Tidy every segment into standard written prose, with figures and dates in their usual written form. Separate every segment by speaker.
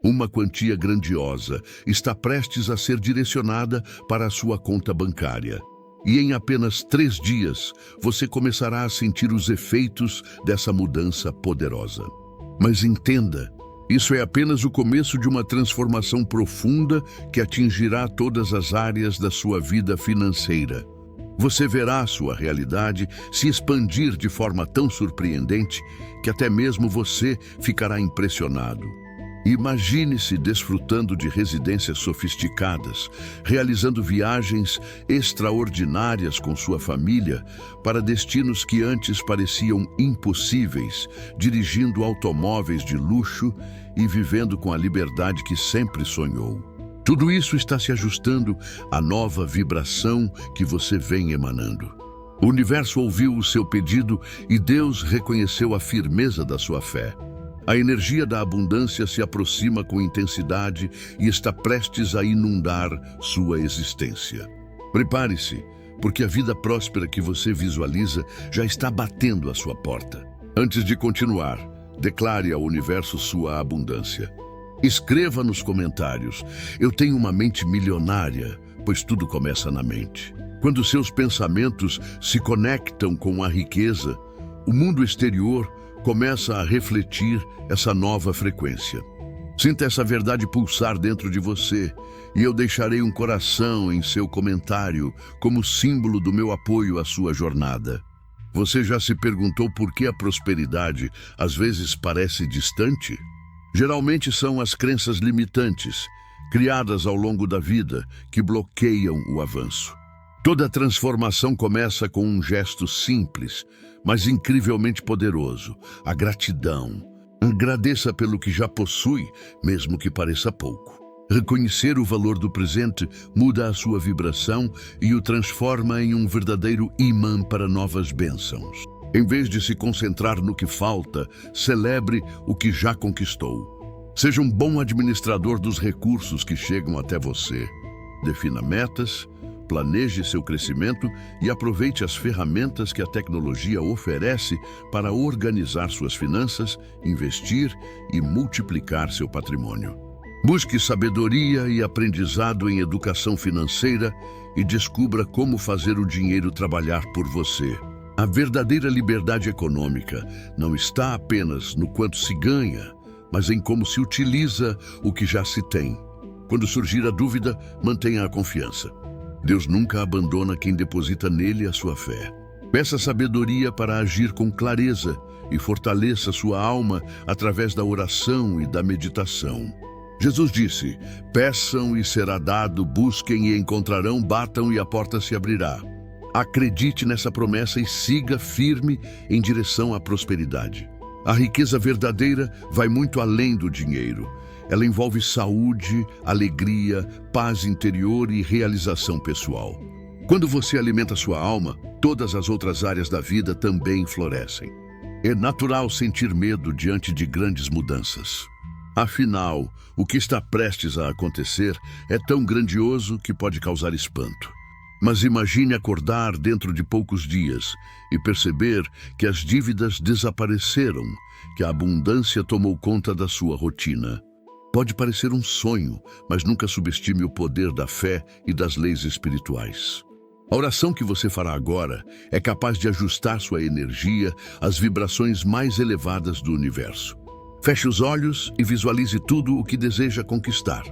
Speaker 1: Uma quantia grandiosa está prestes a ser direcionada para a sua conta bancária. E em apenas 3 dias, você começará a sentir os efeitos dessa mudança poderosa. Mas entenda, isso é apenas o começo de uma transformação profunda que atingirá todas as áreas da sua vida financeira. Você verá a sua realidade se expandir de forma tão surpreendente que até mesmo você ficará impressionado. Imagine-se desfrutando de residências sofisticadas, realizando viagens extraordinárias com sua família para destinos que antes pareciam impossíveis, dirigindo automóveis de luxo e vivendo com a liberdade que sempre sonhou. Tudo isso está se ajustando à nova vibração que você vem emanando. O universo ouviu o seu pedido e Deus reconheceu a firmeza da sua fé. A energia da abundância se aproxima com intensidade e está prestes a inundar sua existência. Prepare-se, porque a vida próspera que você visualiza já está batendo à sua porta. Antes de continuar, declare ao universo sua abundância. Escreva nos comentários: eu tenho uma mente milionária, pois tudo começa na mente. Quando seus pensamentos se conectam com a riqueza, o mundo exterior começa a refletir essa nova frequência. Sinta essa verdade pulsar dentro de você e eu deixarei um coração em seu comentário como símbolo do meu apoio à sua jornada. Você já se perguntou por que a prosperidade às vezes parece distante? Geralmente são as crenças limitantes, criadas ao longo da vida, que bloqueiam o avanço. Toda transformação começa com um gesto simples, mas incrivelmente poderoso: a gratidão. Agradeça pelo que já possui, mesmo que pareça pouco. Reconhecer o valor do presente muda a sua vibração e o transforma em um verdadeiro imã para novas bênçãos. Em vez de se concentrar no que falta, celebre o que já conquistou. Seja um bom administrador dos recursos que chegam até você. Defina metas, planeje seu crescimento e aproveite as ferramentas que a tecnologia oferece para organizar suas finanças, investir e multiplicar seu patrimônio. Busque sabedoria e aprendizado em educação financeira e descubra como fazer o dinheiro trabalhar por você. A verdadeira liberdade econômica não está apenas no quanto se ganha, mas em como se utiliza o que já se tem. Quando surgir a dúvida, mantenha a confiança. Deus nunca abandona quem deposita nele a sua fé. Peça sabedoria para agir com clareza e fortaleça sua alma através da oração e da meditação. Jesus disse: peçam e será dado, busquem e encontrarão, batam e a porta se abrirá. Acredite nessa promessa e siga firme em direção à prosperidade. A riqueza verdadeira vai muito além do dinheiro. Ela envolve saúde, alegria, paz interior e realização pessoal. Quando você alimenta sua alma, todas as outras áreas da vida também florescem. É natural sentir medo diante de grandes mudanças. Afinal, o que está prestes a acontecer é tão grandioso que pode causar espanto. Mas imagine acordar dentro de poucos dias e perceber que as dívidas desapareceram, que a abundância tomou conta da sua rotina. Pode parecer um sonho, mas nunca subestime o poder da fé e das leis espirituais. A oração que você fará agora é capaz de ajustar sua energia às vibrações mais elevadas do universo. Feche os olhos e visualize tudo o que deseja conquistar.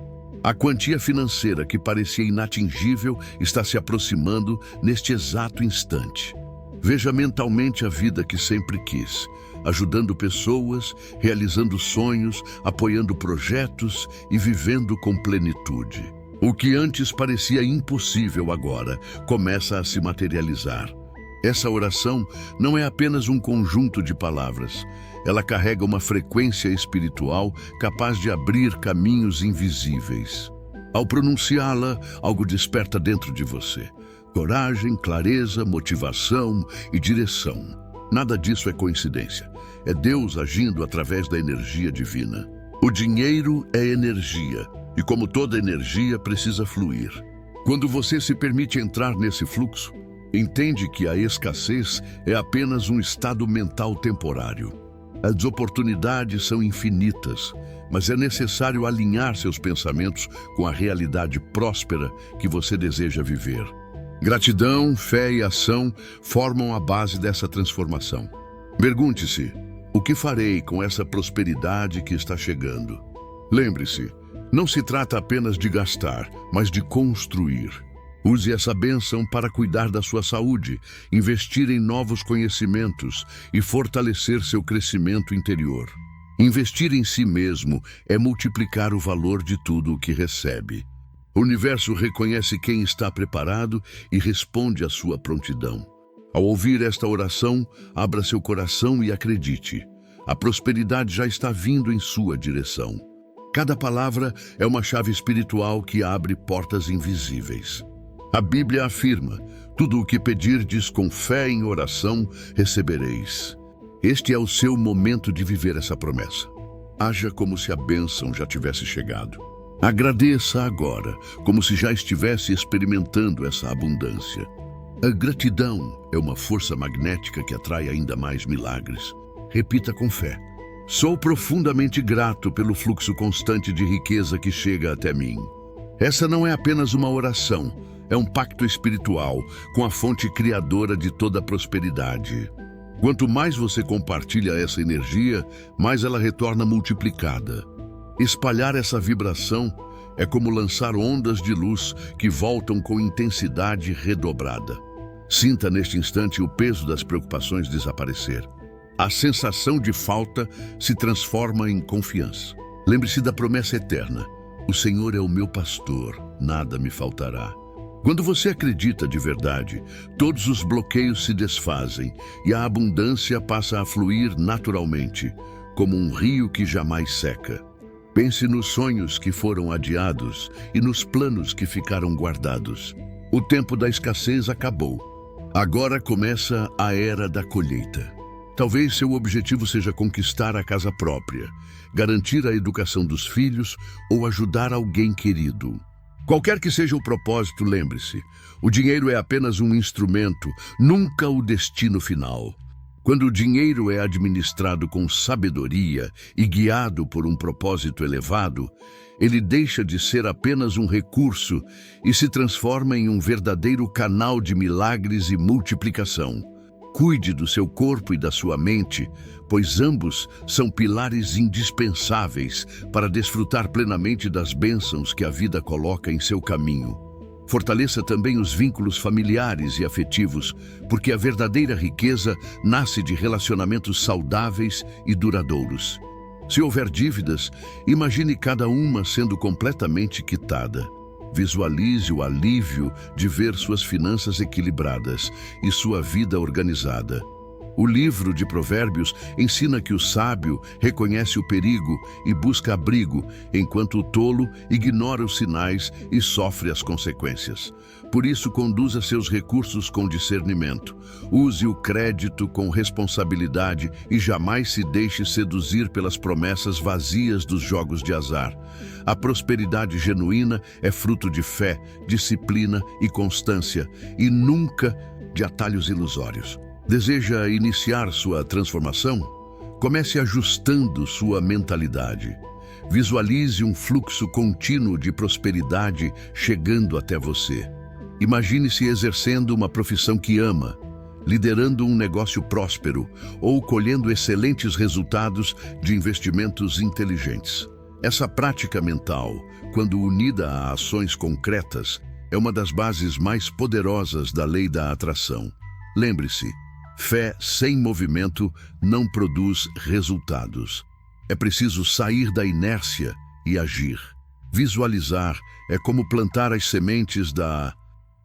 Speaker 1: A quantia financeira que parecia inatingível está se aproximando neste exato instante. Veja mentalmente a vida que sempre quis, ajudando pessoas, realizando sonhos, apoiando projetos e vivendo com plenitude. O que antes parecia impossível agora começa a se materializar. Essa oração não é apenas um conjunto de palavras. Ela carrega uma frequência espiritual capaz de abrir caminhos invisíveis. Ao pronunciá-la, algo desperta dentro de você. Coragem, clareza, motivação e direção. Nada disso é coincidência. É Deus agindo através da energia divina. O dinheiro é energia, e como toda energia, precisa fluir. Quando você se permite entrar nesse fluxo, entende que a escassez é apenas um estado mental temporário. As oportunidades são infinitas, mas é necessário alinhar seus pensamentos com a realidade próspera que você deseja viver. Gratidão, fé e ação formam a base dessa transformação. Pergunte-se: o que farei com essa prosperidade que está chegando? Lembre-se, não se trata apenas de gastar, mas de construir. Use essa bênção para cuidar da sua saúde, investir em novos conhecimentos e fortalecer seu crescimento interior. Investir em si mesmo é multiplicar o valor de tudo o que recebe. O universo reconhece quem está preparado e responde à sua prontidão. Ao ouvir esta oração, abra seu coração e acredite. A prosperidade já está vindo em sua direção. Cada palavra é uma chave espiritual que abre portas invisíveis. A Bíblia afirma: tudo o que pedirdes com fé em oração, recebereis. Este é o seu momento de viver essa promessa. Haja como se a bênção já tivesse chegado. Agradeça agora, como se já estivesse experimentando essa abundância. A gratidão é uma força magnética que atrai ainda mais milagres. Repita com fé: sou profundamente grato pelo fluxo constante de riqueza que chega até mim. Essa não é apenas uma oração, é um pacto espiritual com a fonte criadora de toda a prosperidade. Quanto mais você compartilha essa energia, mais ela retorna multiplicada. Espalhar essa vibração é como lançar ondas de luz que voltam com intensidade redobrada. Sinta neste instante o peso das preocupações desaparecer. A sensação de falta se transforma em confiança. Lembre-se da promessa eterna: o Senhor é o meu pastor, nada me faltará. Quando você acredita de verdade, todos os bloqueios se desfazem e a abundância passa a fluir naturalmente, como um rio que jamais seca. Pense nos sonhos que foram adiados e nos planos que ficaram guardados. O tempo da escassez acabou. Agora começa a era da colheita. Talvez seu objetivo seja conquistar a casa própria, garantir a educação dos filhos ou ajudar alguém querido. Qualquer que seja o propósito, lembre-se, o dinheiro é apenas um instrumento, nunca o destino final. Quando o dinheiro é administrado com sabedoria e guiado por um propósito elevado, ele deixa de ser apenas um recurso e se transforma em um verdadeiro canal de milagres e multiplicação. Cuide do seu corpo e da sua mente, pois ambos são pilares indispensáveis para desfrutar plenamente das bênçãos que a vida coloca em seu caminho. Fortaleça também os vínculos familiares e afetivos, porque a verdadeira riqueza nasce de relacionamentos saudáveis e duradouros. Se houver dívidas, imagine cada uma sendo completamente quitada. Visualize o alívio de ver suas finanças equilibradas e sua vida organizada. O livro de Provérbios ensina que o sábio reconhece o perigo e busca abrigo, enquanto o tolo ignora os sinais e sofre as consequências. Por isso, conduza seus recursos com discernimento. Use o crédito com responsabilidade e jamais se deixe seduzir pelas promessas vazias dos jogos de azar. A prosperidade genuína é fruto de fé, disciplina e constância, e nunca de atalhos ilusórios. Deseja iniciar sua transformação? Comece ajustando sua mentalidade. Visualize um fluxo contínuo de prosperidade chegando até você. Imagine-se exercendo uma profissão que ama, liderando um negócio próspero ou colhendo excelentes resultados de investimentos inteligentes. Essa prática mental, quando unida a ações concretas, é uma das bases mais poderosas da lei da atração. Lembre-se, fé sem movimento não produz resultados. É preciso sair da inércia e agir. Visualizar é como plantar as sementes da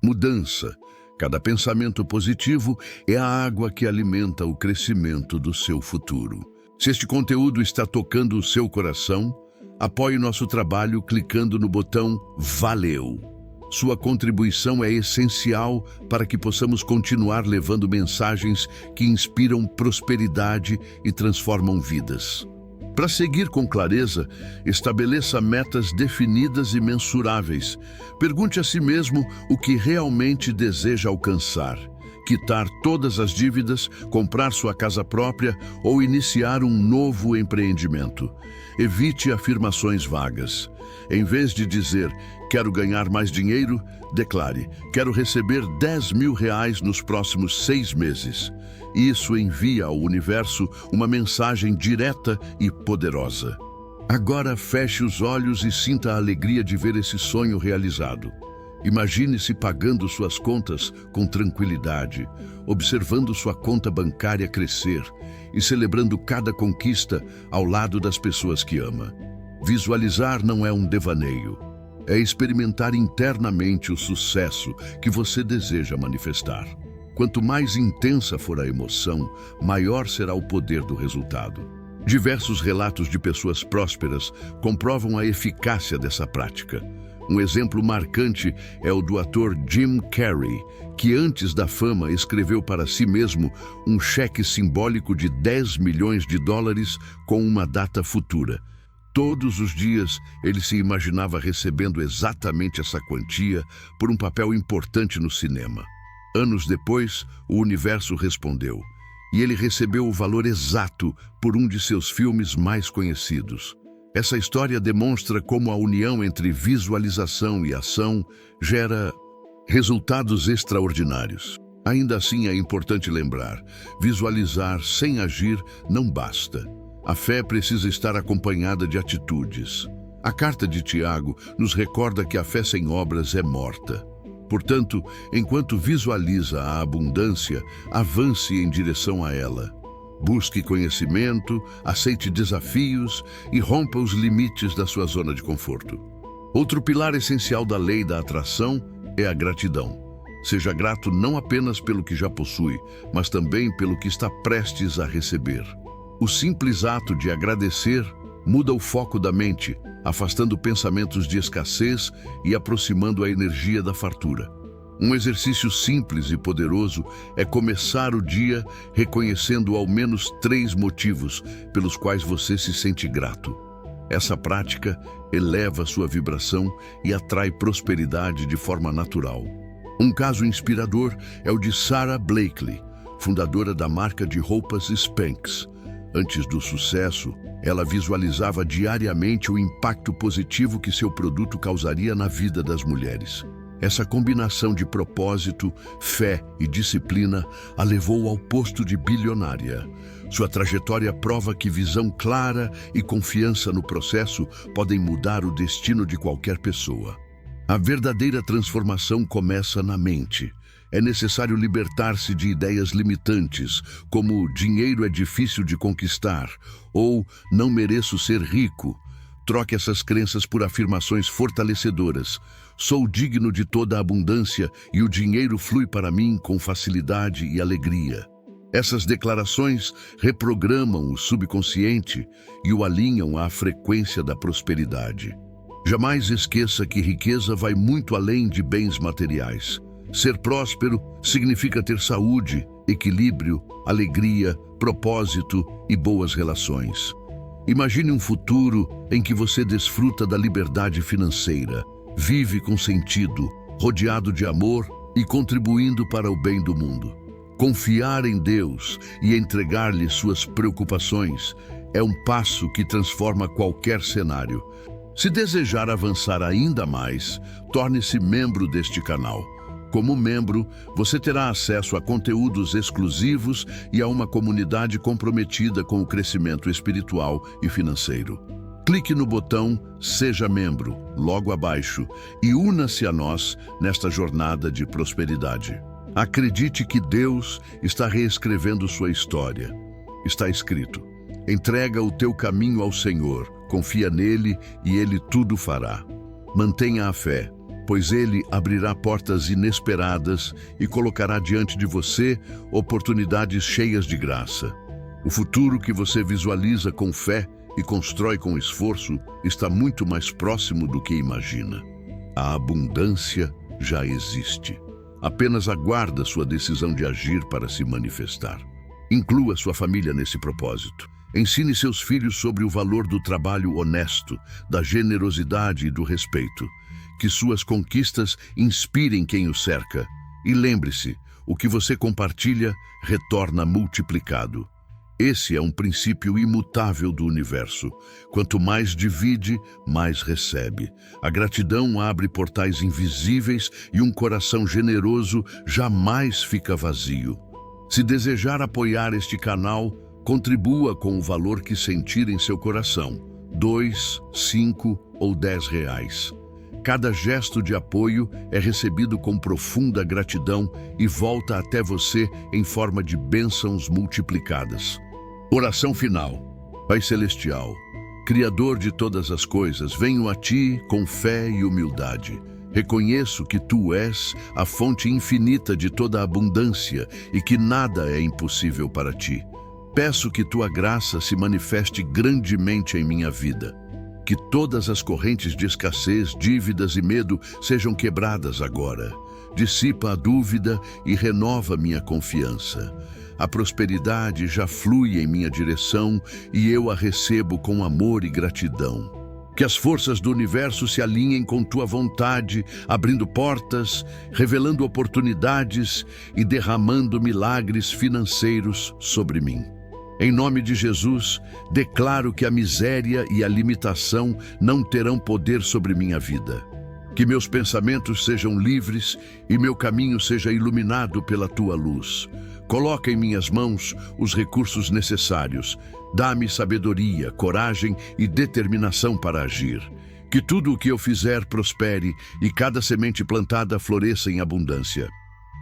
Speaker 1: mudança. Cada pensamento positivo é a água que alimenta o crescimento do seu futuro. Se este conteúdo está tocando o seu coração, apoie nosso trabalho clicando no botão Valeu. Sua contribuição é essencial para que possamos continuar levando mensagens que inspiram prosperidade e transformam vidas. Para seguir com clareza, estabeleça metas definidas e mensuráveis. Pergunte a si mesmo o que realmente deseja alcançar. quitar todas as dívidas, comprar sua casa própria ou iniciar um novo empreendimento. Evite afirmações vagas. Em vez de dizer, quero ganhar mais dinheiro, declare, quero receber R$ 10.000 nos próximos 6 meses. Isso envia ao universo uma mensagem direta e poderosa. Agora feche os olhos e sinta a alegria de ver esse sonho realizado. Imagine-se pagando suas contas com tranquilidade, observando sua conta bancária crescer e celebrando cada conquista ao lado das pessoas que ama. Visualizar não é um devaneio, é experimentar internamente o sucesso que você deseja manifestar. Quanto mais intensa for a emoção, maior será o poder do resultado. Diversos relatos de pessoas prósperas comprovam a eficácia dessa prática. Um exemplo marcante é o do ator Jim Carrey, que antes da fama escreveu para si mesmo um cheque simbólico de US$ 10 milhões com uma data futura. Todos os dias ele se imaginava recebendo exatamente essa quantia por um papel importante no cinema. Anos depois, o universo respondeu, e ele recebeu o valor exato por um de seus filmes mais conhecidos. Essa história demonstra como a união entre visualização e ação gera resultados extraordinários. Ainda assim, é importante lembrar, visualizar sem agir não basta. A fé precisa estar acompanhada de atitudes. A carta de Tiago nos recorda que a fé sem obras é morta. Portanto, enquanto visualiza a abundância, avance em direção a ela. Busque conhecimento, aceite desafios e rompa os limites da sua zona de conforto. Outro pilar essencial da lei da atração é a gratidão. Seja grato não apenas pelo que já possui, mas também pelo que está prestes a receber. O simples ato de agradecer muda o foco da mente, afastando pensamentos de escassez e aproximando a energia da fartura. Um exercício simples e poderoso é começar o dia reconhecendo ao menos 3 motivos pelos quais você se sente grato. Essa prática eleva sua vibração e atrai prosperidade de forma natural. Um caso inspirador é o de Sara Blakely, fundadora da marca de roupas Spanx. Antes do sucesso, ela visualizava diariamente o impacto positivo que seu produto causaria na vida das mulheres. Essa combinação de propósito, fé e disciplina a levou ao posto de bilionária. Sua trajetória prova que visão clara e confiança no processo podem mudar o destino de qualquer pessoa. A verdadeira transformação começa na mente. É necessário libertar-se de ideias limitantes, como dinheiro é difícil de conquistar ou não mereço ser rico. Troque essas crenças por afirmações fortalecedoras. Sou digno de toda a abundância e o dinheiro flui para mim com facilidade e alegria. Essas declarações reprogramam o subconsciente e o alinham à frequência da prosperidade. Jamais esqueça que riqueza vai muito além de bens materiais. Ser próspero significa ter saúde, equilíbrio, alegria, propósito e boas relações. Imagine um futuro em que você desfruta da liberdade financeira, vive com sentido, rodeado de amor e contribuindo para o bem do mundo. Confiar em Deus e entregar-lhe suas preocupações é um passo que transforma qualquer cenário. Se desejar avançar ainda mais, torne-se membro deste canal. Como membro, você terá acesso a conteúdos exclusivos e a uma comunidade comprometida com o crescimento espiritual e financeiro. Clique no botão Seja Membro, logo abaixo, e una-se a nós nesta jornada de prosperidade. Acredite que Deus está reescrevendo sua história. Está escrito: entrega o teu caminho ao Senhor, confia nele e ele tudo fará. Mantenha a fé, pois ele abrirá portas inesperadas e colocará diante de você oportunidades cheias de graça. O futuro que você visualiza com fé e constrói com esforço está muito mais próximo do que imagina. A abundância já existe. Apenas aguarda sua decisão de agir para se manifestar. Inclua sua família nesse propósito. Ensine seus filhos sobre o valor do trabalho honesto, da generosidade e do respeito. Que suas conquistas inspirem quem o cerca. E lembre-se, O que você compartilha retorna multiplicado. Esse é um princípio imutável do universo. Quanto mais divide, mais recebe. A gratidão abre portais invisíveis e um coração generoso jamais fica vazio. Se desejar apoiar este canal, contribua com o valor que sentir em seu coração, 2, 5 ou 10 reais. Cada gesto de apoio é recebido com profunda gratidão e volta até você em forma de bênçãos multiplicadas. Oração final. Pai Celestial, Criador de todas as coisas, venho a Ti com fé e humildade. Reconheço que Tu és a fonte infinita de toda a abundância e que nada é impossível para Ti. Peço que Tua graça se manifeste grandemente em minha vida. Que todas as correntes de escassez, dívidas e medo sejam quebradas agora. Dissipa a dúvida e renova minha confiança. A prosperidade já flui em minha direção e eu a recebo com amor e gratidão. Que as forças do universo se alinhem com Tua vontade, abrindo portas, revelando oportunidades e derramando milagres financeiros sobre mim. Em nome de Jesus, declaro que a miséria e a limitação não terão poder sobre minha vida. Que meus pensamentos sejam livres e meu caminho seja iluminado pela Tua luz. Coloca em minhas mãos os recursos necessários. Dá-me sabedoria, coragem e determinação para agir. Que tudo o que eu fizer prospere e cada semente plantada floresça em abundância.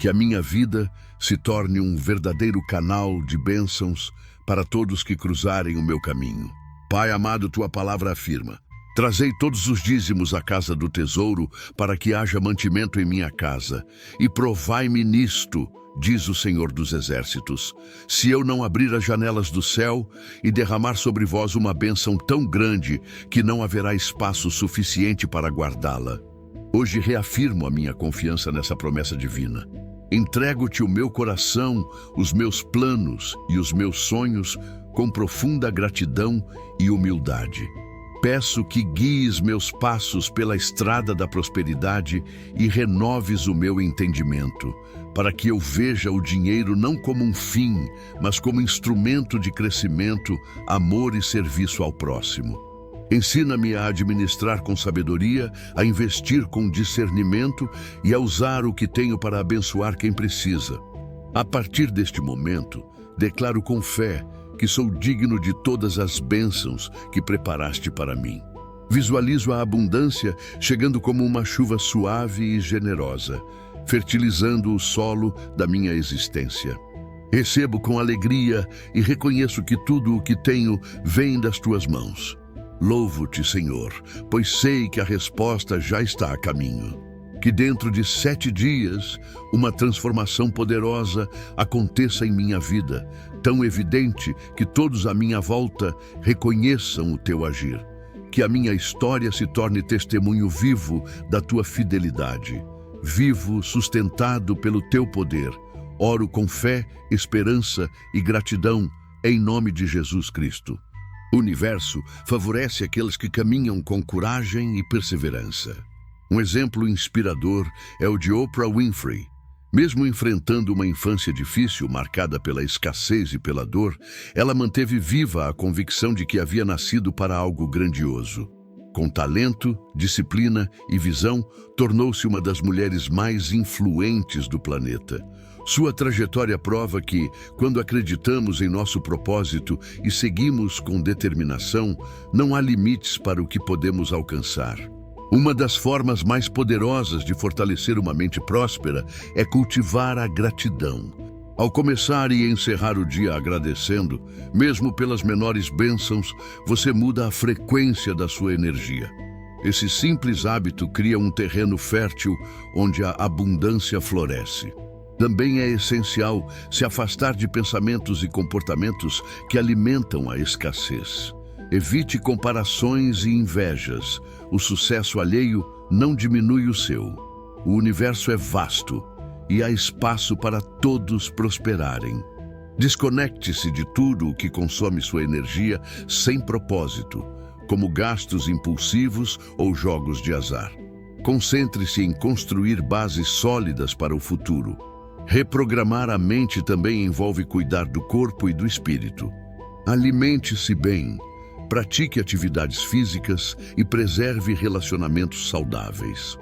Speaker 1: Que a minha vida se torne um verdadeiro canal de bênçãos para todos que cruzarem o meu caminho. Pai amado, Tua palavra afirma: trazei todos os dízimos à casa do tesouro para que haja mantimento em minha casa. E provai-me nisto, diz o Senhor dos Exércitos, se eu não abrir as janelas do céu e derramar sobre vós uma bênção tão grande que não haverá espaço suficiente para guardá-la. Hoje reafirmo a minha confiança nessa promessa divina. Entrego-te o meu coração, os meus planos e os meus sonhos com profunda gratidão e humildade. Peço que guies meus passos pela estrada da prosperidade e renoves o meu entendimento, para que eu veja o dinheiro não como um fim, mas como instrumento de crescimento, amor e serviço ao próximo. Ensina-me a administrar com sabedoria, a investir com discernimento e a usar o que tenho para abençoar quem precisa. A partir deste momento, declaro com fé que sou digno de todas as bênçãos que preparaste para mim. Visualizo a abundância chegando como uma chuva suave e generosa, fertilizando o solo da minha existência. Recebo com alegria e reconheço que tudo o que tenho vem das Tuas mãos. Louvo-te, Senhor, pois sei que a resposta já está a caminho. Que dentro de 7 dias, uma transformação poderosa aconteça em minha vida, tão evidente que todos à minha volta reconheçam o Teu agir. Que a minha história se torne testemunho vivo da Tua fidelidade. Vivo, sustentado pelo Teu poder. Oro com fé, esperança e gratidão, em nome de Jesus Cristo. O universo favorece aqueles que caminham com coragem e perseverança. Um exemplo inspirador é o de Oprah Winfrey. Mesmo enfrentando uma infância difícil, marcada pela escassez e pela dor, ela manteve viva a convicção de que havia nascido para algo grandioso. Com talento, disciplina e visão, tornou-se uma das mulheres mais influentes do planeta. Sua trajetória prova que, quando acreditamos em nosso propósito e seguimos com determinação, não há limites para o que podemos alcançar. Uma das formas mais poderosas de fortalecer uma mente próspera é cultivar a gratidão. Ao começar e encerrar o dia agradecendo, mesmo pelas menores bênçãos, você muda a frequência da sua energia. Esse simples hábito cria um terreno fértil onde a abundância floresce. Também é essencial se afastar de pensamentos e comportamentos que alimentam a escassez. Evite comparações e invejas. O sucesso alheio não diminui o seu. O universo é vasto e há espaço para todos prosperarem. Desconecte-se de tudo o que consome sua energia sem propósito, como gastos impulsivos ou jogos de azar. Concentre-se em construir bases sólidas para o futuro. Reprogramar a mente também envolve cuidar do corpo e do espírito. Alimente-se bem, pratique atividades físicas e preserve relacionamentos saudáveis.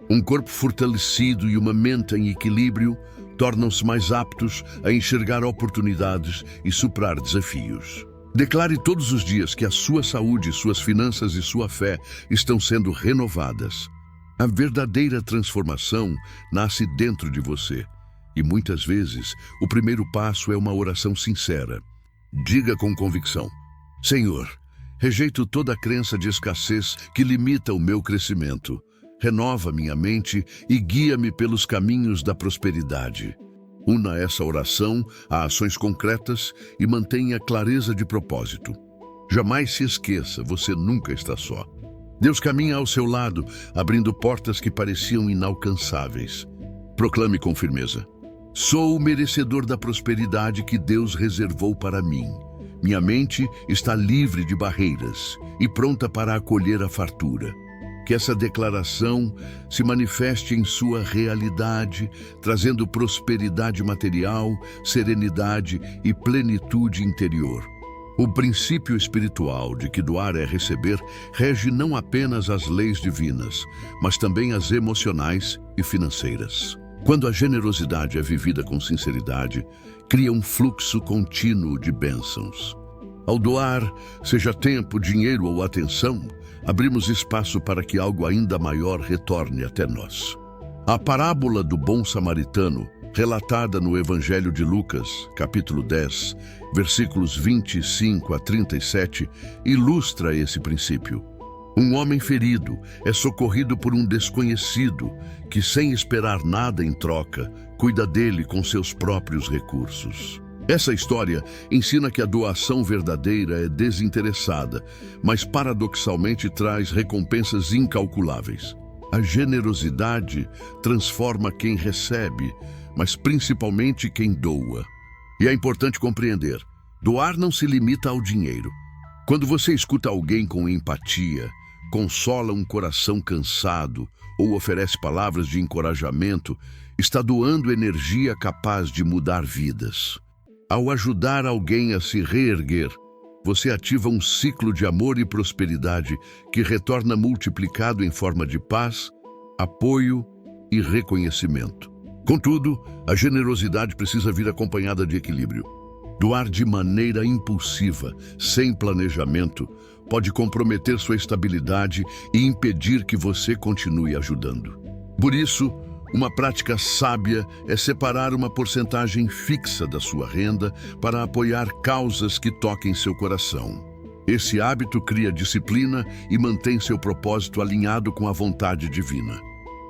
Speaker 1: Um corpo fortalecido e uma mente em equilíbrio tornam-se mais aptos a enxergar oportunidades e superar desafios. Declare todos os dias que a sua saúde, suas finanças e sua fé estão sendo renovadas. A verdadeira transformação nasce dentro de você. E muitas vezes, o primeiro passo é uma oração sincera. Diga com convicção: Senhor, rejeito toda a crença de escassez que limita o meu crescimento. Renova minha mente e guia-me pelos caminhos da prosperidade. Una essa oração a ações concretas e mantenha clareza de propósito. Jamais se esqueça, você nunca está só. Deus caminha ao seu lado, abrindo portas que pareciam inalcançáveis. Proclame com firmeza: sou o merecedor da prosperidade que Deus reservou para mim. Minha mente está livre de barreiras e pronta para acolher a fartura. Que essa declaração se manifeste em sua realidade, trazendo prosperidade material, serenidade e plenitude interior. O princípio espiritual de que doar é receber rege não apenas as leis divinas, mas também as emocionais e financeiras. Quando a generosidade é vivida com sinceridade, cria um fluxo contínuo de bênçãos. Ao doar, seja tempo, dinheiro ou atenção, abrimos espaço para que algo ainda maior retorne até nós. A parábola do bom samaritano, relatada no Evangelho de Lucas, capítulo 10, versículos 25 a 37, ilustra esse princípio. Um homem ferido é socorrido por um desconhecido que, sem esperar nada em troca, cuida dele com seus próprios recursos. Essa história ensina que a doação verdadeira é desinteressada, mas paradoxalmente traz recompensas incalculáveis. A generosidade transforma quem recebe, mas principalmente quem doa. E é importante compreender: doar não se limita ao dinheiro. Quando você escuta alguém com empatia, consola um coração cansado ou oferece palavras de encorajamento, está doando energia capaz de mudar vidas. Ao ajudar alguém a se reerguer, você ativa um ciclo de amor e prosperidade que retorna multiplicado em forma de paz, apoio e reconhecimento. Contudo, a generosidade precisa vir acompanhada de equilíbrio. Doar de maneira impulsiva, sem planejamento, pode comprometer sua estabilidade e impedir que você continue ajudando. Por isso, uma prática sábia é separar uma porcentagem fixa da sua renda para apoiar causas que toquem seu coração. Esse hábito cria disciplina e mantém seu propósito alinhado com a vontade divina.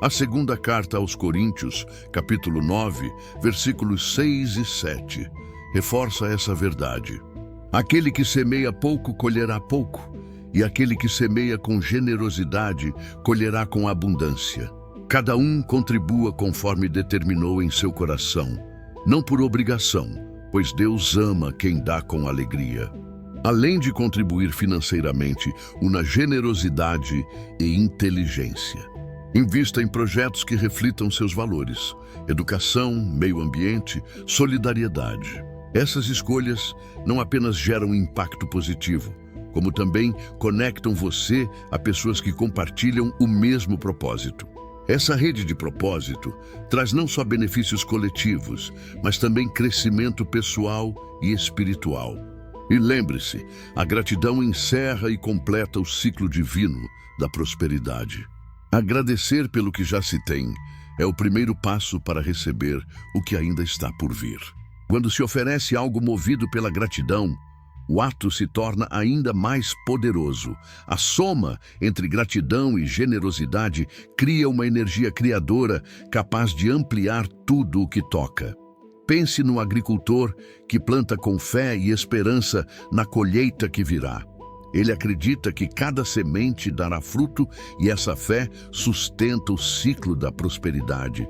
Speaker 1: A segunda carta aos Coríntios, capítulo 9, versículos 6 e 7, reforça essa verdade. Aquele que semeia pouco colherá pouco, e aquele que semeia com generosidade colherá com abundância. Cada um contribua conforme determinou em seu coração, não por obrigação, pois Deus ama quem dá com alegria. Além de contribuir financeiramente, una generosidade e inteligência. Invista em projetos que reflitam seus valores: educação, meio ambiente, solidariedade. Essas escolhas não apenas geram impacto positivo, como também conectam você a pessoas que compartilham o mesmo propósito. Essa rede de propósito traz não só benefícios coletivos, mas também crescimento pessoal e espiritual. E lembre-se, a gratidão encerra e completa o ciclo divino da prosperidade. Agradecer pelo que já se tem é o primeiro passo para receber o que ainda está por vir. Quando se oferece algo movido pela gratidão, o ato se torna ainda mais poderoso. A soma entre gratidão e generosidade cria uma energia criadora capaz de ampliar tudo o que toca. Pense no agricultor que planta com fé e esperança na colheita que virá. Ele acredita que cada semente dará fruto e essa fé sustenta o ciclo da prosperidade.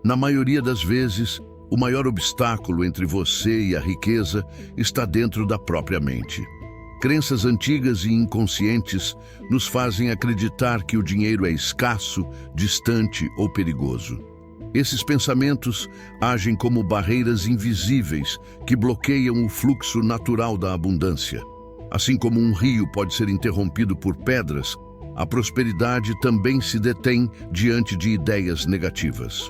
Speaker 1: Na maioria das vezes, o maior obstáculo entre você e a riqueza está dentro da própria mente. Crenças antigas e inconscientes nos fazem acreditar que o dinheiro é escasso, distante ou perigoso. Esses pensamentos agem como barreiras invisíveis que bloqueiam o fluxo natural da abundância. Assim como um rio pode ser interrompido por pedras, a prosperidade também se detém diante de ideias negativas.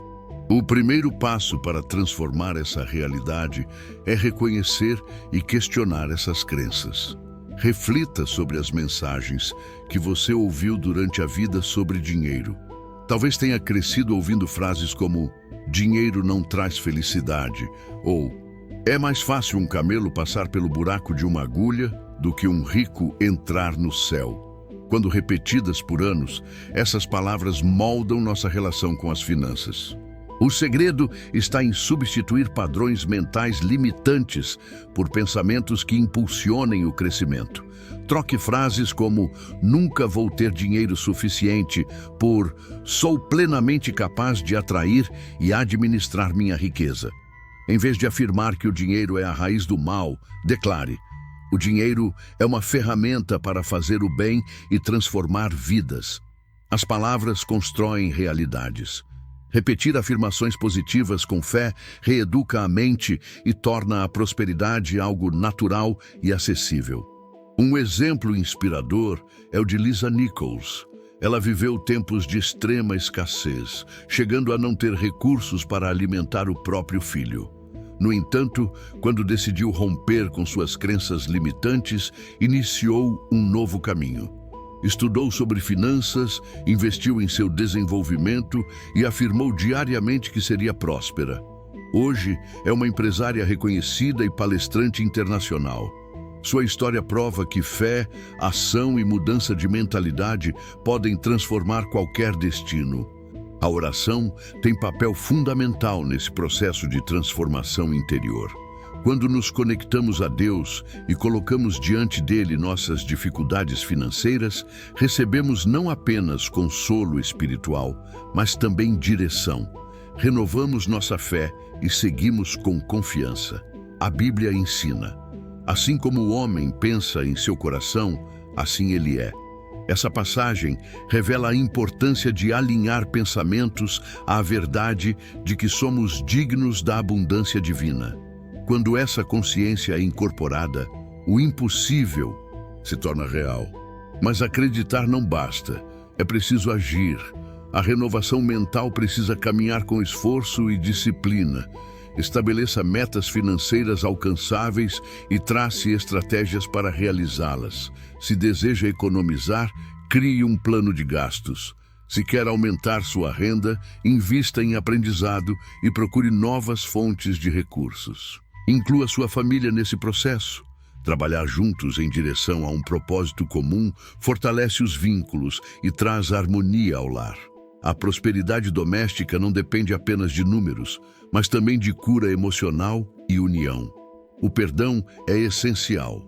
Speaker 1: O primeiro passo para transformar essa realidade é reconhecer e questionar essas crenças. Reflita sobre as mensagens que você ouviu durante a vida sobre dinheiro. Talvez tenha crescido ouvindo frases como "dinheiro não traz felicidade" ou "é mais fácil um camelo passar pelo buraco de uma agulha do que um rico entrar no céu". Quando repetidas por anos, essas palavras moldam nossa relação com as finanças. O segredo está em substituir padrões mentais limitantes por pensamentos que impulsionem o crescimento. Troque frases como "nunca vou ter dinheiro suficiente" por "sou plenamente capaz de atrair e administrar minha riqueza". Em vez de afirmar que o dinheiro é a raiz do mal, declare: "O dinheiro é uma ferramenta para fazer o bem e transformar vidas". As palavras constroem realidades. Repetir afirmações positivas com fé reeduca a mente e torna a prosperidade algo natural e acessível. Um exemplo inspirador é o de Lisa Nichols. Ela viveu tempos de extrema escassez, chegando a não ter recursos para alimentar o próprio filho. No entanto, quando decidiu romper com suas crenças limitantes, iniciou um novo caminho. Estudou sobre finanças, investiu em seu desenvolvimento e afirmou diariamente que seria próspera. Hoje, é uma empresária reconhecida e palestrante internacional. Sua história prova que fé, ação e mudança de mentalidade podem transformar qualquer destino. A oração tem papel fundamental nesse processo de transformação interior. Quando nos conectamos a Deus e colocamos diante dele nossas dificuldades financeiras, recebemos não apenas consolo espiritual, mas também direção. Renovamos nossa fé e seguimos com confiança. A Bíblia ensina: assim como o homem pensa em seu coração, assim ele é. Essa passagem revela a importância de alinhar pensamentos à verdade de que somos dignos da abundância divina. Quando essa consciência é incorporada, o impossível se torna real. Mas acreditar não basta, é preciso agir. A renovação mental precisa caminhar com esforço e disciplina. Estabeleça metas financeiras alcançáveis e trace estratégias para realizá-las. Se deseja economizar, crie um plano de gastos. Se quer aumentar sua renda, invista em aprendizado e procure novas fontes de recursos. Inclua sua família nesse processo. Trabalhar juntos em direção a um propósito comum fortalece os vínculos e traz harmonia ao lar. A prosperidade doméstica não depende apenas de números, mas também de cura emocional e união. O perdão é essencial.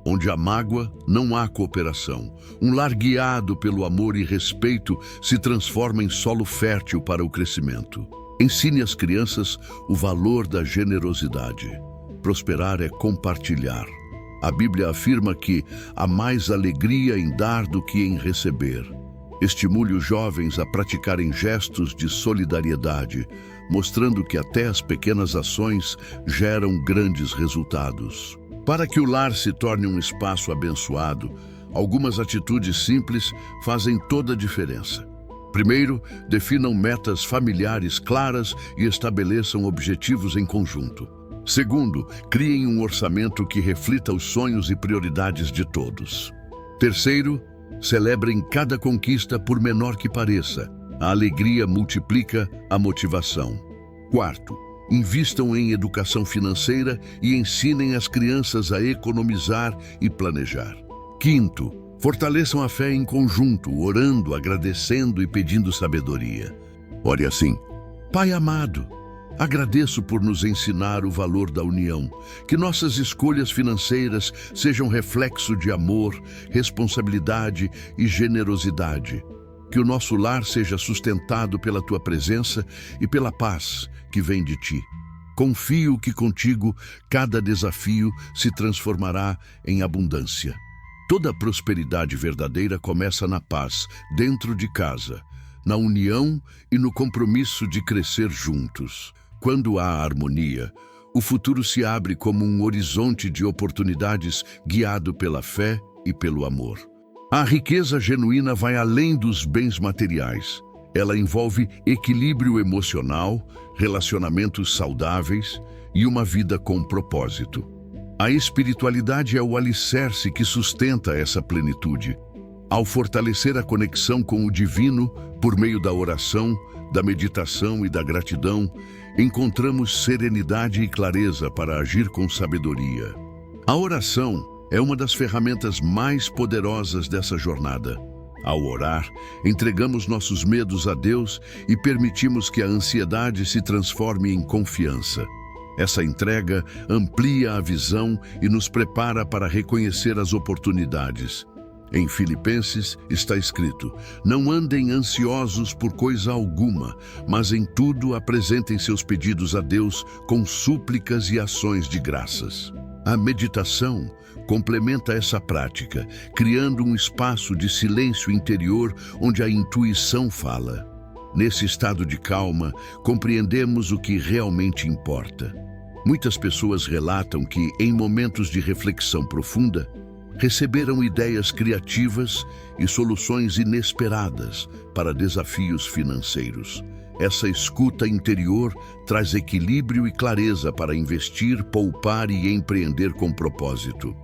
Speaker 1: Onde há mágoa, não há cooperação. Um lar guiado pelo amor e respeito se transforma em solo fértil para o crescimento. Ensine às crianças o valor da generosidade. Prosperar é compartilhar. A Bíblia afirma que há mais alegria em dar do que em receber. Estimule os jovens a praticarem gestos de solidariedade, mostrando que até as pequenas ações geram grandes resultados. Para que o lar se torne um espaço abençoado, algumas atitudes simples fazem toda a diferença. Primeiro, definam metas familiares claras e estabeleçam objetivos em conjunto. Segundo, criem um orçamento que reflita os sonhos e prioridades de todos. Terceiro, celebrem cada conquista, por menor que pareça. A alegria multiplica a motivação. Quarto, invistam em educação financeira e ensinem as crianças a economizar e planejar. Quinto, fortaleçam a fé em conjunto, orando, agradecendo e pedindo sabedoria. Ore assim: Pai amado, agradeço por nos ensinar o valor da união. Que nossas escolhas financeiras sejam reflexo de amor, responsabilidade e generosidade. Que o nosso lar seja sustentado pela Tua presença e pela paz que vem de Ti. Confio que contigo cada desafio se transformará em abundância. Toda prosperidade verdadeira começa na paz, dentro de casa. na união e no compromisso de crescer juntos. Quando há harmonia, o futuro se abre como um horizonte de oportunidades guiado pela fé e pelo amor. A riqueza genuína vai além dos bens materiais. Ela envolve equilíbrio emocional, relacionamentos saudáveis e uma vida com propósito. A espiritualidade é o alicerce que sustenta essa plenitude. Ao fortalecer a conexão com o divino por meio da oração, da meditação e da gratidão, encontramos serenidade e clareza para agir com sabedoria. A oração é uma das ferramentas mais poderosas dessa jornada. Ao orar, entregamos nossos medos a Deus e permitimos que a ansiedade se transforme em confiança. Essa entrega amplia a visão e nos prepara para reconhecer as oportunidades. Em Filipenses está escrito: não andem ansiosos por coisa alguma, mas em tudo apresentem seus pedidos a Deus com súplicas e ações de graças. A meditação complementa essa prática, criando um espaço de silêncio interior onde a intuição fala. Nesse estado de calma, compreendemos o que realmente importa. Muitas pessoas relatam que, em momentos de reflexão profunda, receberam ideias criativas e soluções inesperadas para desafios financeiros. Essa escuta interior traz equilíbrio e clareza para investir, poupar e empreender com propósito.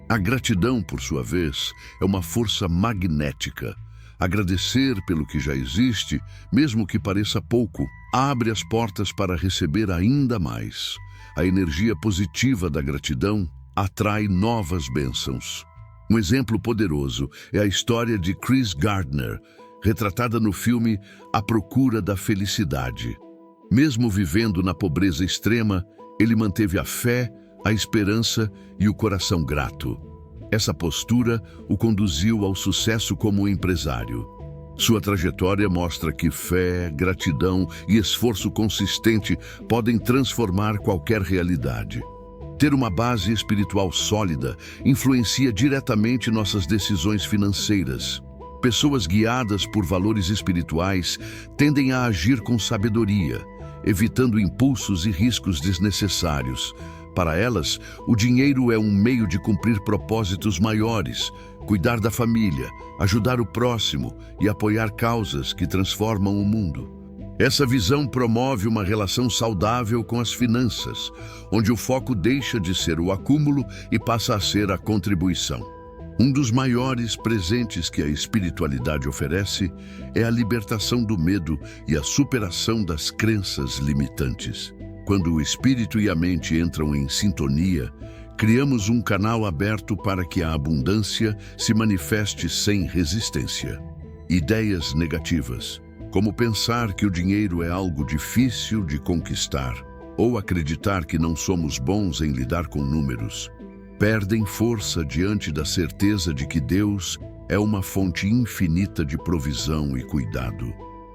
Speaker 1: A gratidão, por sua vez, é uma força magnética. Agradecer pelo que já existe, mesmo que pareça pouco, abre as portas para receber ainda mais. A energia positiva da gratidão atrai novas bênçãos. Um exemplo poderoso é a história de Chris Gardner, retratada no filme A Procura da Felicidade. Mesmo vivendo na pobreza extrema, ele manteve a fé, a esperança e o coração grato. Essa postura o conduziu ao sucesso como empresário. Sua trajetória mostra que fé, gratidão e esforço consistente podem transformar qualquer realidade. Ter uma base espiritual sólida influencia diretamente nossas decisões financeiras. Pessoas guiadas por valores espirituais tendem a agir com sabedoria, evitando impulsos e riscos desnecessários. Para elas, o dinheiro é um meio de cumprir propósitos maiores, cuidar da família, ajudar o próximo e apoiar causas que transformam o mundo. Essa visão promove uma relação saudável com as finanças, onde o foco deixa de ser o acúmulo e passa a ser a contribuição. Um dos maiores presentes que a espiritualidade oferece é a libertação do medo e a superação das crenças limitantes. Quando o espírito e a mente entram em sintonia, criamos um canal aberto para que a abundância se manifeste sem resistência. Ideias negativas, como pensar que o dinheiro é algo difícil de conquistar, ou acreditar que não somos bons em lidar com números, perdem força diante da certeza de que Deus é uma fonte infinita de provisão e cuidado.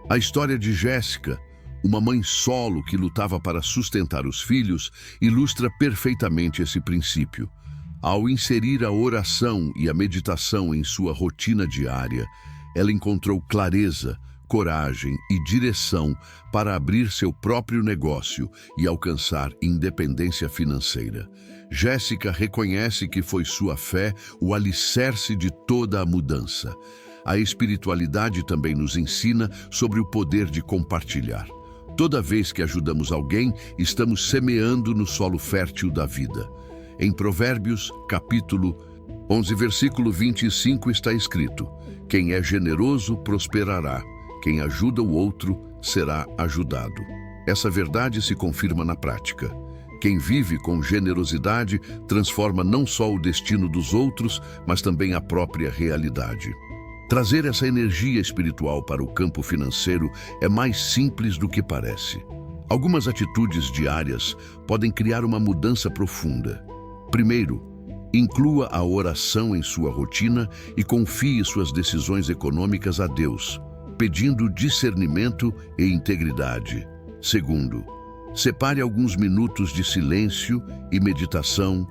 Speaker 1: A história de Jéssica, uma mãe solo que lutava para sustentar os filhos, ilustra perfeitamente esse princípio. Ao inserir a oração e a meditação em sua rotina diária, ela encontrou clareza, coragem e direção para abrir seu próprio negócio e alcançar independência financeira. Jéssica reconhece que foi sua fé o alicerce de toda a mudança. A espiritualidade também nos ensina sobre o poder de compartilhar. Toda vez que ajudamos alguém, estamos semeando no solo fértil da vida. Em Provérbios, capítulo 11, versículo 25 está escrito: quem é generoso prosperará, quem ajuda o outro será ajudado. Essa verdade se confirma na prática. Quem vive com generosidade transforma não só o destino dos outros, mas também a própria realidade. Trazer essa energia espiritual para o campo financeiro é mais simples do que parece. Algumas atitudes diárias podem criar uma mudança profunda. Primeiro, inclua a oração em sua rotina e confie suas decisões econômicas a Deus, pedindo discernimento e integridade. Segundo, separe alguns minutos de silêncio e meditação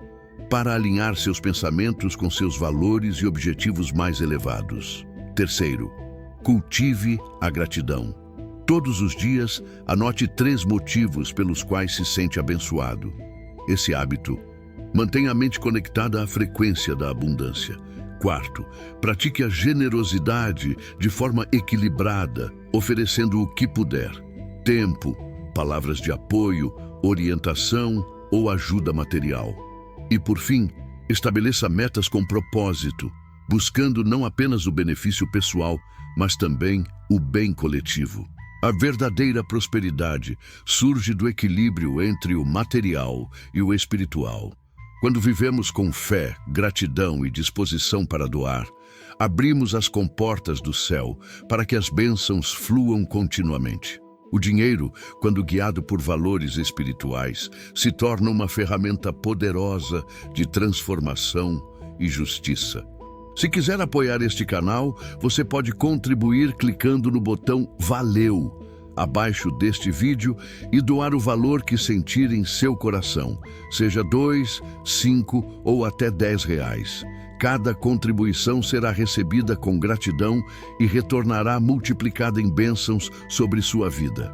Speaker 1: para alinhar seus pensamentos com seus valores e objetivos mais elevados. Terceiro, Cultive a gratidão. Todos os dias, anote 3 motivos pelos quais se sente abençoado. Esse hábito mantém a mente conectada à frequência da abundância. Quarto, pratique a generosidade de forma equilibrada, oferecendo o que puder: tempo, palavras de apoio, orientação ou ajuda material. E por fim, estabeleça metas com propósito, buscando não apenas o benefício pessoal, mas também o bem coletivo. A verdadeira prosperidade surge do equilíbrio entre o material e o espiritual. Quando vivemos com fé, gratidão e disposição para doar, abrimos as comportas do céu para que as bênçãos fluam continuamente. O dinheiro, quando guiado por valores espirituais, se torna uma ferramenta poderosa de transformação e justiça. Se quiser apoiar este canal, você pode contribuir clicando no botão Valeu abaixo deste vídeo e doar o valor que sentir em seu coração, seja 2, 5 ou até 10 reais. Cada contribuição será recebida com gratidão e retornará multiplicada em bênçãos sobre sua vida.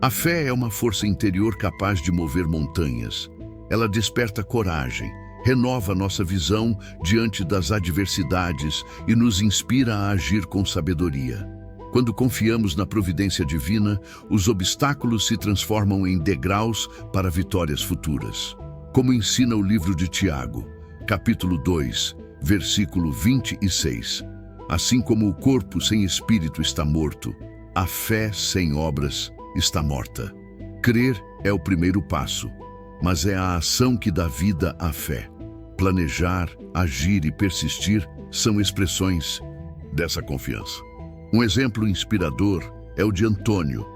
Speaker 1: A fé é uma força interior capaz de mover montanhas. Ela desperta coragem, renova nossa visão diante das adversidades e nos inspira a agir com sabedoria. Quando confiamos na providência divina, os obstáculos se transformam em degraus para vitórias futuras. Como ensina o livro de Tiago, capítulo 2, versículo 26. Assim como o corpo sem espírito está morto, a fé sem obras está morta. Crer é o primeiro passo, mas é a ação que dá vida à fé. Planejar, agir e persistir são expressões dessa confiança. Um exemplo inspirador é o de Antônio,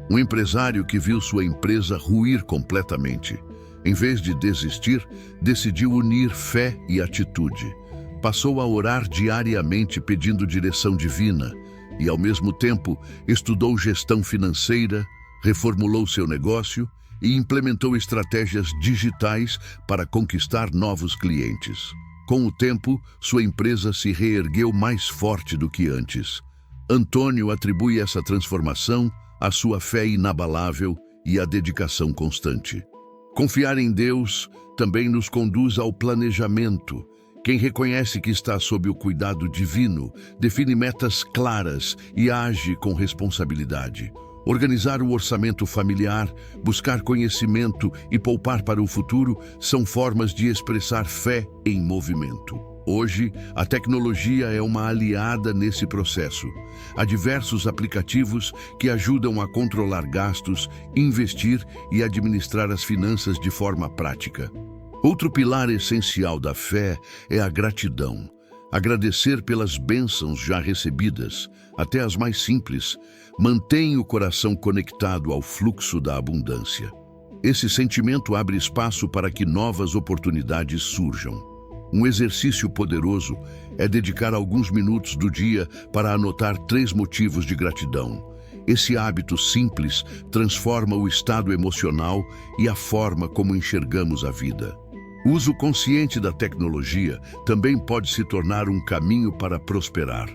Speaker 1: um empresário que viu sua empresa ruir completamente. Em vez de desistir, decidiu unir fé e atitude. Passou a orar diariamente pedindo direção divina e, ao mesmo tempo, estudou gestão financeira, reformulou seu negócio e implementou estratégias digitais para conquistar novos clientes. Com o tempo, sua empresa se reergueu mais forte do que antes. Antônio atribui essa transformação à sua fé inabalável e à dedicação constante. Confiar em Deus também nos conduz ao planejamento. Quem reconhece que está sob o cuidado divino, define metas claras e age com responsabilidade. Organizar o orçamento familiar, buscar conhecimento e poupar para o futuro são formas de expressar fé em movimento. Hoje, a tecnologia é uma aliada nesse processo. Há diversos aplicativos que ajudam a controlar gastos, investir e administrar as finanças de forma prática. Outro pilar essencial da fé é a gratidão. Agradecer pelas bênçãos já recebidas, até as mais simples, mantém o coração conectado ao fluxo da abundância. Esse sentimento abre espaço para que novas oportunidades surjam. Um exercício poderoso é dedicar alguns minutos do dia para anotar 3 motivos de gratidão. Esse hábito simples transforma o estado emocional e a forma como enxergamos a vida. O uso consciente da tecnologia também pode se tornar um caminho para prosperar.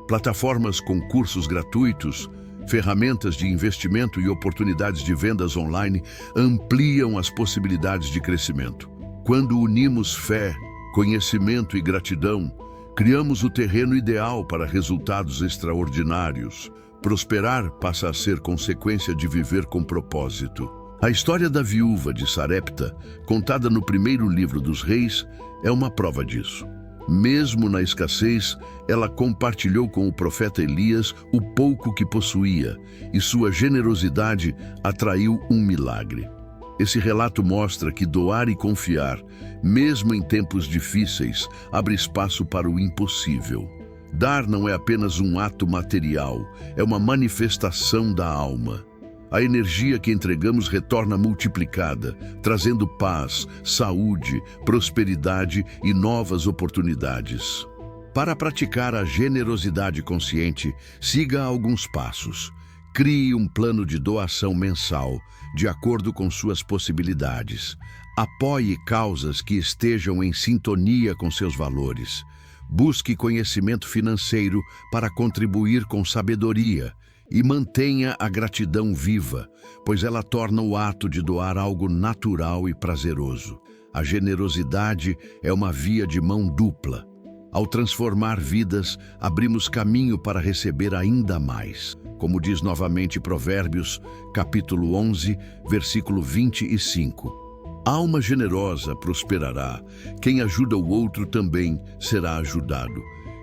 Speaker 1: Plataformas com cursos gratuitos, ferramentas de investimento e oportunidades de vendas online ampliam as possibilidades de crescimento. Quando unimos fé, conhecimento e gratidão, criamos o terreno ideal para resultados extraordinários. Prosperar passa a ser consequência de viver com propósito. A história da viúva de Sarepta, contada no primeiro livro dos Reis, é uma prova disso. Mesmo na escassez, ela compartilhou com o profeta Elias o pouco que possuía, e sua generosidade atraiu um milagre. Esse relato mostra que doar e confiar, mesmo em tempos difíceis, abre espaço para o impossível. Dar não é apenas um ato material, é uma manifestação da alma. A energia que entregamos retorna multiplicada, trazendo paz, saúde, prosperidade e novas oportunidades. Para praticar a generosidade consciente, siga alguns passos. Crie um plano de doação mensal, de acordo com suas possibilidades. Apoie causas que estejam em sintonia com seus valores. Busque conhecimento financeiro para contribuir com sabedoria e mantenha a gratidão viva, pois ela torna o ato de doar algo natural e prazeroso. A generosidade é uma via de mão dupla. Ao transformar vidas, abrimos caminho para receber ainda mais. Como diz novamente Provérbios, capítulo 11, versículo 25. Alma generosa prosperará, quem ajuda o outro também será ajudado.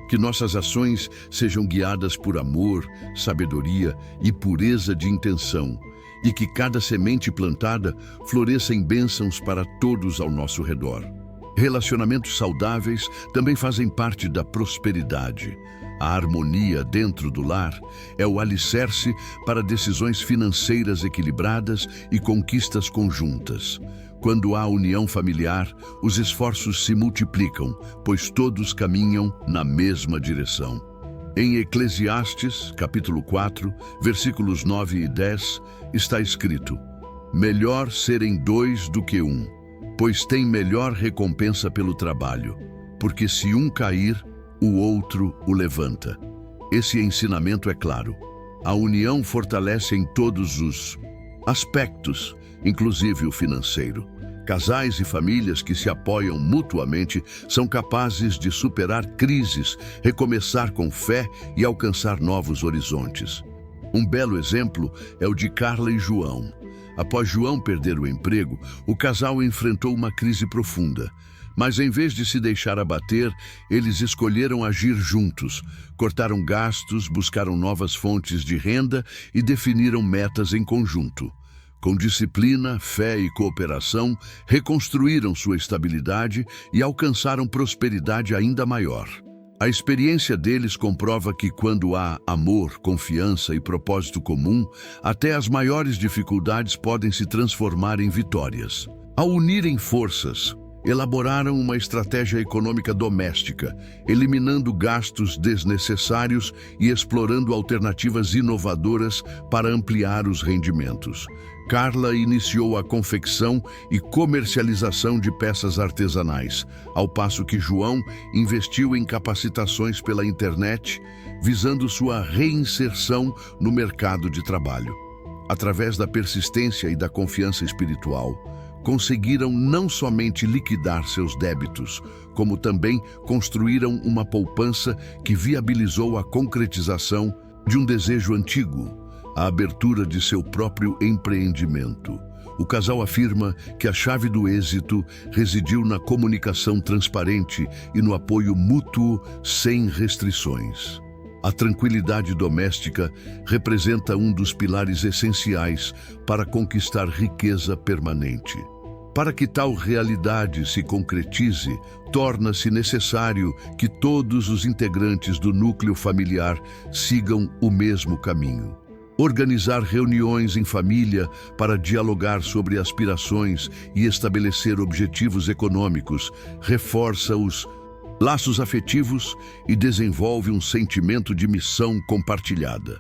Speaker 1: Que nossas ações sejam guiadas por amor, sabedoria e pureza de intenção, e que cada semente plantada floresça em bênçãos para todos ao nosso redor. Relacionamentos saudáveis também fazem parte da prosperidade. A harmonia dentro do lar é o alicerce para decisões financeiras equilibradas e conquistas conjuntas. Quando há união familiar, os esforços se multiplicam, pois todos caminham na mesma direção. Em Eclesiastes, capítulo 4, versículos 9 e 10, está escrito: melhor serem dois do que um, pois tem melhor recompensa pelo trabalho, porque se um cair, o outro o levanta. Esse ensinamento é claro. A união fortalece em todos os aspectos, inclusive o financeiro. Casais e famílias que se apoiam mutuamente são capazes de superar crises, recomeçar com fé e alcançar novos horizontes. Um belo exemplo é o de Carla e João. Após João perder o emprego, o casal enfrentou uma crise profunda. Mas em vez de se deixar abater, eles escolheram agir juntos, cortaram gastos, buscaram novas fontes de renda e definiram metas em conjunto. Com disciplina, fé e cooperação, reconstruíram sua estabilidade e alcançaram prosperidade ainda maior. A experiência deles comprova que quando há amor, confiança e propósito comum, até as maiores dificuldades podem se transformar em vitórias. Ao unirem forças, elaboraram uma estratégia econômica doméstica, eliminando gastos desnecessários e explorando alternativas inovadoras para ampliar os rendimentos. Carla iniciou a confecção e comercialização de peças artesanais, ao passo que João investiu em capacitações pela internet, visando sua reinserção no mercado de trabalho. Através da persistência e da confiança espiritual, conseguiram não somente liquidar seus débitos, como também construíram uma poupança que viabilizou a concretização de um desejo antigo, a abertura de seu próprio empreendimento. O casal afirma que a chave do êxito residiu na comunicação transparente e no apoio mútuo sem restrições. A tranquilidade doméstica representa um dos pilares essenciais para conquistar riqueza permanente. Para que tal realidade se concretize, torna-se necessário que todos os integrantes do núcleo familiar sigam o mesmo caminho. Organizar reuniões em família para dialogar sobre aspirações e estabelecer objetivos econômicos reforça os laços afetivos e desenvolve um sentimento de missão compartilhada.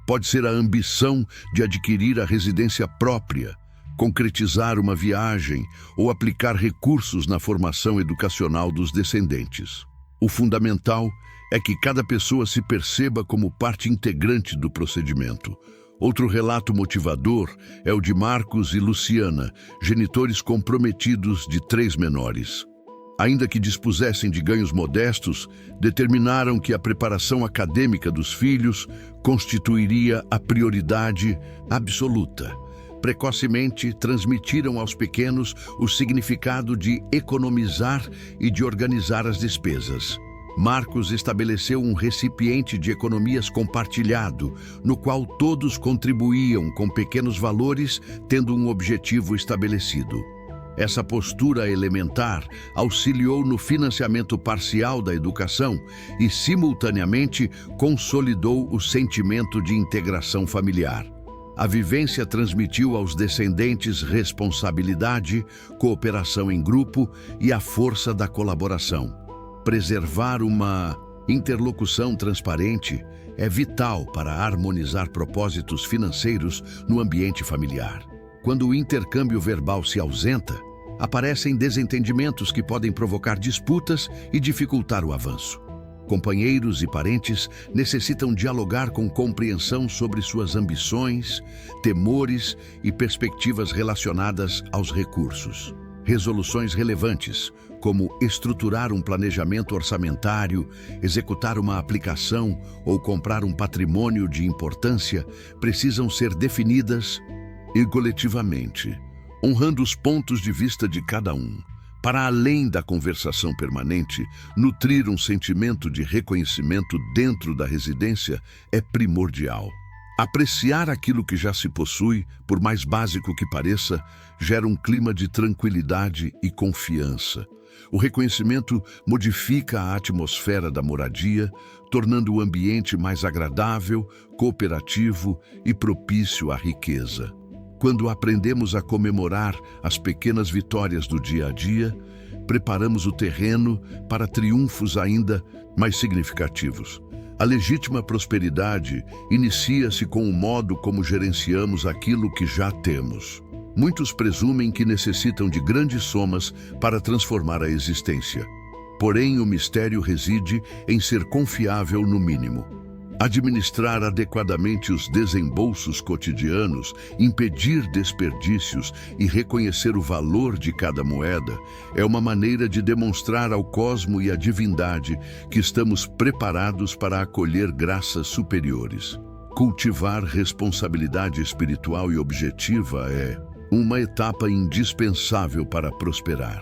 Speaker 1: Pode ser a ambição de adquirir a residência própria, concretizar uma viagem ou aplicar recursos na formação educacional dos descendentes. O fundamental é que cada pessoa se perceba como parte integrante do procedimento. Outro relato motivador é o de Marcos e Luciana, genitores comprometidos de 3 menores. Ainda que dispusessem de ganhos modestos, determinaram que a preparação acadêmica dos filhos constituiria a prioridade absoluta. Precocemente transmitiram aos pequenos o significado de economizar e de organizar as despesas. Marcos estabeleceu um recipiente de economias compartilhado, no qual todos contribuíam com pequenos valores, tendo um objetivo estabelecido. Essa postura elementar auxiliou no financiamento parcial da educação e, simultaneamente, consolidou o sentimento de integração familiar. A vivência transmitiu aos descendentes responsabilidade, cooperação em grupo e a força da colaboração. Preservar uma interlocução transparente é vital para harmonizar propósitos financeiros no ambiente familiar. Quando o intercâmbio verbal se ausenta, aparecem desentendimentos que podem provocar disputas e dificultar o avanço. Companheiros e parentes necessitam dialogar com compreensão sobre suas ambições, temores e perspectivas relacionadas aos recursos. Resoluções relevantes, como estruturar um planejamento orçamentário, executar uma aplicação ou comprar um patrimônio de importância, precisam ser definidas e coletivamente, honrando os pontos de vista de cada um. Para além da conversação permanente, nutrir um sentimento de reconhecimento dentro da residência é primordial. Apreciar aquilo que já se possui, por mais básico que pareça, gera um clima de tranquilidade e confiança. O reconhecimento modifica a atmosfera da moradia, tornando o ambiente mais agradável, cooperativo e propício à riqueza. Quando aprendemos a comemorar as pequenas vitórias do dia a dia, preparamos o terreno para triunfos ainda mais significativos. A legítima prosperidade inicia-se com o modo como gerenciamos aquilo que já temos. Muitos presumem que necessitam de grandes somas para transformar a existência. Porém, o mistério reside em ser confiável no mínimo. Administrar adequadamente os desembolsos cotidianos, impedir desperdícios e reconhecer o valor de cada moeda é uma maneira de demonstrar ao cosmo e à divindade que estamos preparados para acolher graças superiores. Cultivar responsabilidade espiritual e objetiva é uma etapa indispensável para prosperar.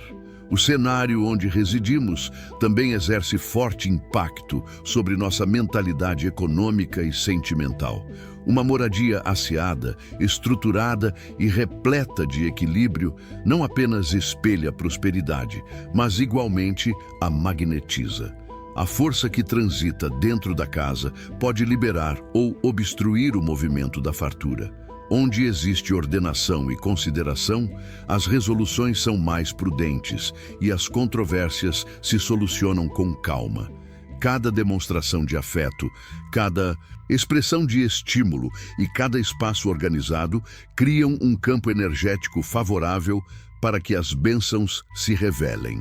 Speaker 1: O cenário onde residimos também exerce forte impacto sobre nossa mentalidade econômica e sentimental. Uma moradia asseada, estruturada e repleta de equilíbrio não apenas espelha a prosperidade, mas igualmente a magnetiza. A força que transita dentro da casa pode liberar ou obstruir o movimento da fartura. Onde existe ordenação e consideração, as resoluções são mais prudentes e as controvérsias se solucionam com calma. Cada demonstração de afeto, cada expressão de estímulo e cada espaço organizado criam um campo energético favorável para que as bênçãos se revelem.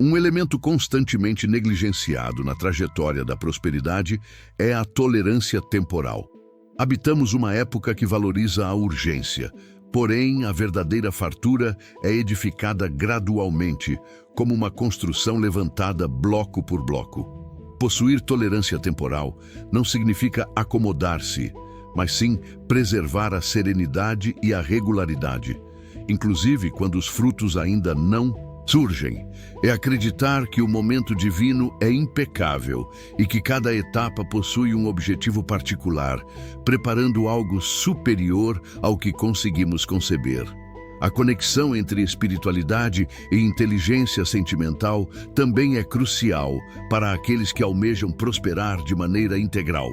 Speaker 1: Um elemento constantemente negligenciado na trajetória da prosperidade é a tolerância temporal. Habitamos uma época que valoriza a urgência, porém a verdadeira fartura é edificada gradualmente, como uma construção levantada bloco por bloco. Possuir tolerância temporal não significa acomodar-se, mas sim preservar a serenidade e a regularidade, inclusive quando os frutos ainda não surgem. É acreditar que o momento divino é impecável e que cada etapa possui um objetivo particular, preparando algo superior ao que conseguimos conceber. A conexão entre espiritualidade e inteligência sentimental também é crucial para aqueles que almejam prosperar de maneira integral.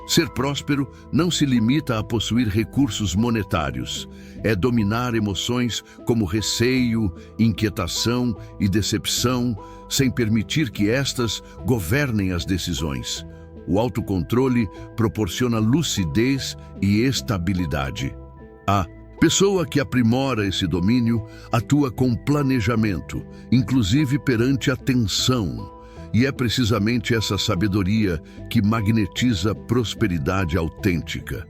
Speaker 1: Ser próspero não se limita a possuir recursos monetários. É dominar emoções como receio, inquietação e decepção, sem permitir que estas governem as decisões. O autocontrole proporciona lucidez e estabilidade. A pessoa que aprimora esse domínio atua com planejamento, inclusive perante a tensão. E é precisamente essa sabedoria que magnetiza prosperidade autêntica.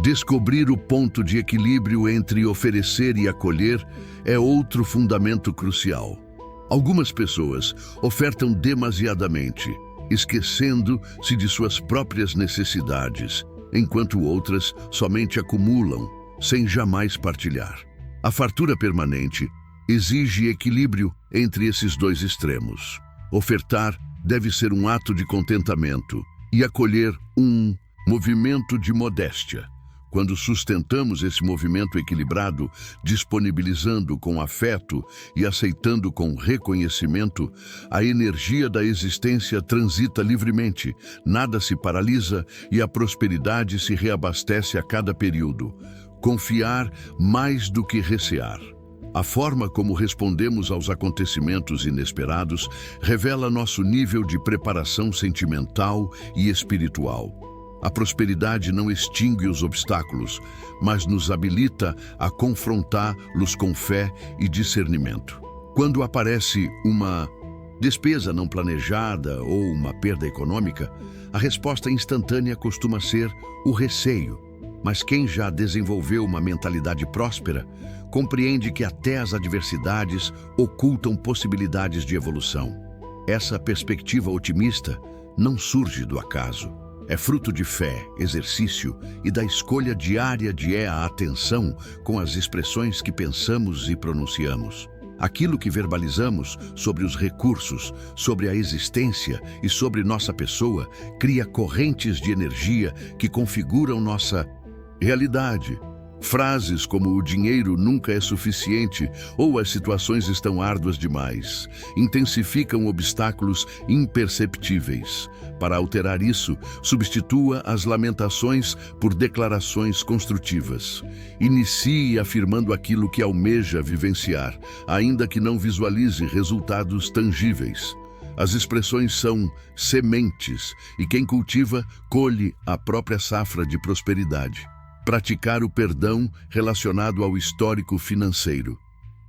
Speaker 1: Descobrir o ponto de equilíbrio entre oferecer e acolher é outro fundamento crucial. Algumas pessoas ofertam demasiadamente, esquecendo-se de suas próprias necessidades, enquanto outras somente acumulam, sem jamais partilhar. A fartura permanente exige equilíbrio entre esses dois extremos. Ofertar deve ser um ato de contentamento e acolher um movimento de modéstia. Quando sustentamos esse movimento equilibrado, disponibilizando com afeto e aceitando com reconhecimento, a energia da existência transita livremente, nada se paralisa e a prosperidade se reabastece a cada período. Confiar mais do que recear. A forma como respondemos aos acontecimentos inesperados revela nosso nível de preparação sentimental e espiritual. A prosperidade não extingue os obstáculos, mas nos habilita a confrontá-los com fé e discernimento. Quando aparece uma Despesa não planejada ou uma perda econômica, a resposta instantânea costuma ser o receio. Mas quem já desenvolveu uma mentalidade próspera compreende que até as adversidades ocultam possibilidades de evolução. Essa perspectiva otimista não surge do acaso. É fruto de fé, exercício e da escolha diária de a atenção com as expressões que pensamos e pronunciamos. Aquilo que verbalizamos sobre os recursos, sobre a existência e sobre nossa pessoa cria correntes de energia que configuram nossa realidade. Frases como "o dinheiro nunca é suficiente" ou "as situações estão árduas demais" intensificam obstáculos imperceptíveis. Para alterar isso, substitua as lamentações por declarações construtivas. Inicie afirmando aquilo que almeja vivenciar, ainda que não visualize resultados tangíveis. As expressões são sementes e quem cultiva, colhe a própria safra de prosperidade. Praticar o perdão relacionado ao histórico financeiro.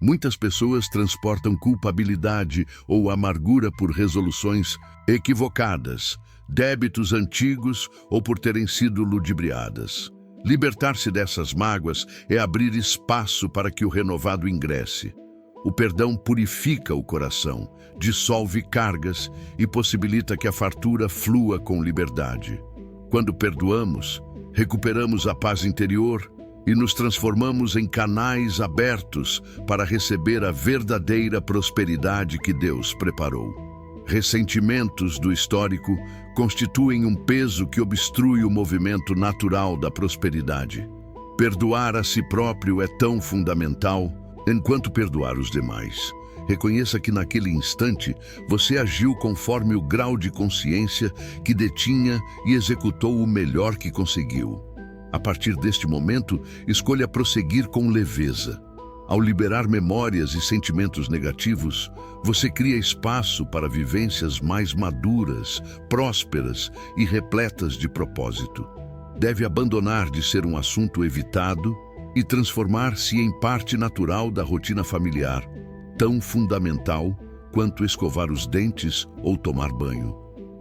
Speaker 1: Muitas pessoas transportam culpabilidade ou amargura por resoluções equivocadas, débitos antigos ou por terem sido ludibriadas. Libertar-se dessas mágoas é abrir espaço para que o renovado ingresse. O perdão purifica o coração, dissolve cargas e possibilita que a fartura flua com liberdade. Quando perdoamos, recuperamos a paz interior e nos transformamos em canais abertos para receber a verdadeira prosperidade que Deus preparou. Ressentimentos do histórico constituem um peso que obstrui o movimento natural da prosperidade. Perdoar a si próprio é tão fundamental enquanto perdoar os demais. Reconheça que naquele instante você agiu conforme o grau de consciência que detinha e executou o melhor que conseguiu. A partir deste momento, escolha prosseguir com leveza. Ao liberar memórias e sentimentos negativos, você cria espaço para vivências mais maduras, prósperas e repletas de propósito. Deve abandonar de ser um assunto evitado e transformar-se em parte natural da rotina familiar, tão fundamental quanto escovar os dentes ou tomar banho.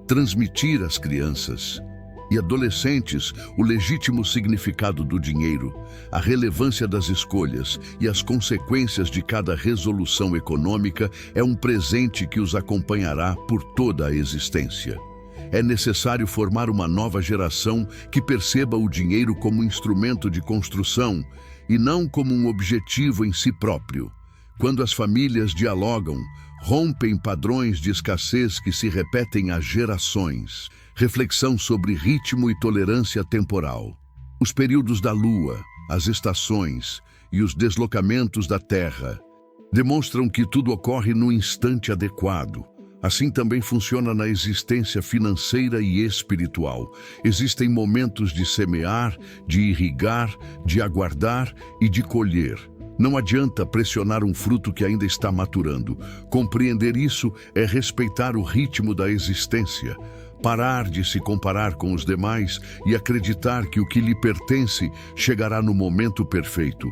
Speaker 1: Transmitir às crianças e adolescentes o legítimo significado do dinheiro, a relevância das escolhas e as consequências de cada resolução econômica é um presente que os acompanhará por toda a existência. É necessário formar uma nova geração que perceba o dinheiro como instrumento de construção e não como um objetivo em si próprio. Quando as famílias dialogam, rompem padrões de escassez que se repetem há gerações. Reflexão sobre ritmo e tolerância temporal. Os períodos da lua, as estações e os deslocamentos da terra demonstram que tudo ocorre no instante adequado. Assim também funciona na existência financeira e espiritual. Existem momentos de semear, de irrigar, de aguardar e de colher. Não adianta pressionar um fruto que ainda está maturando. Compreender isso é respeitar o ritmo da existência. Parar de se comparar com os demais e acreditar que o que lhe pertence chegará no momento perfeito.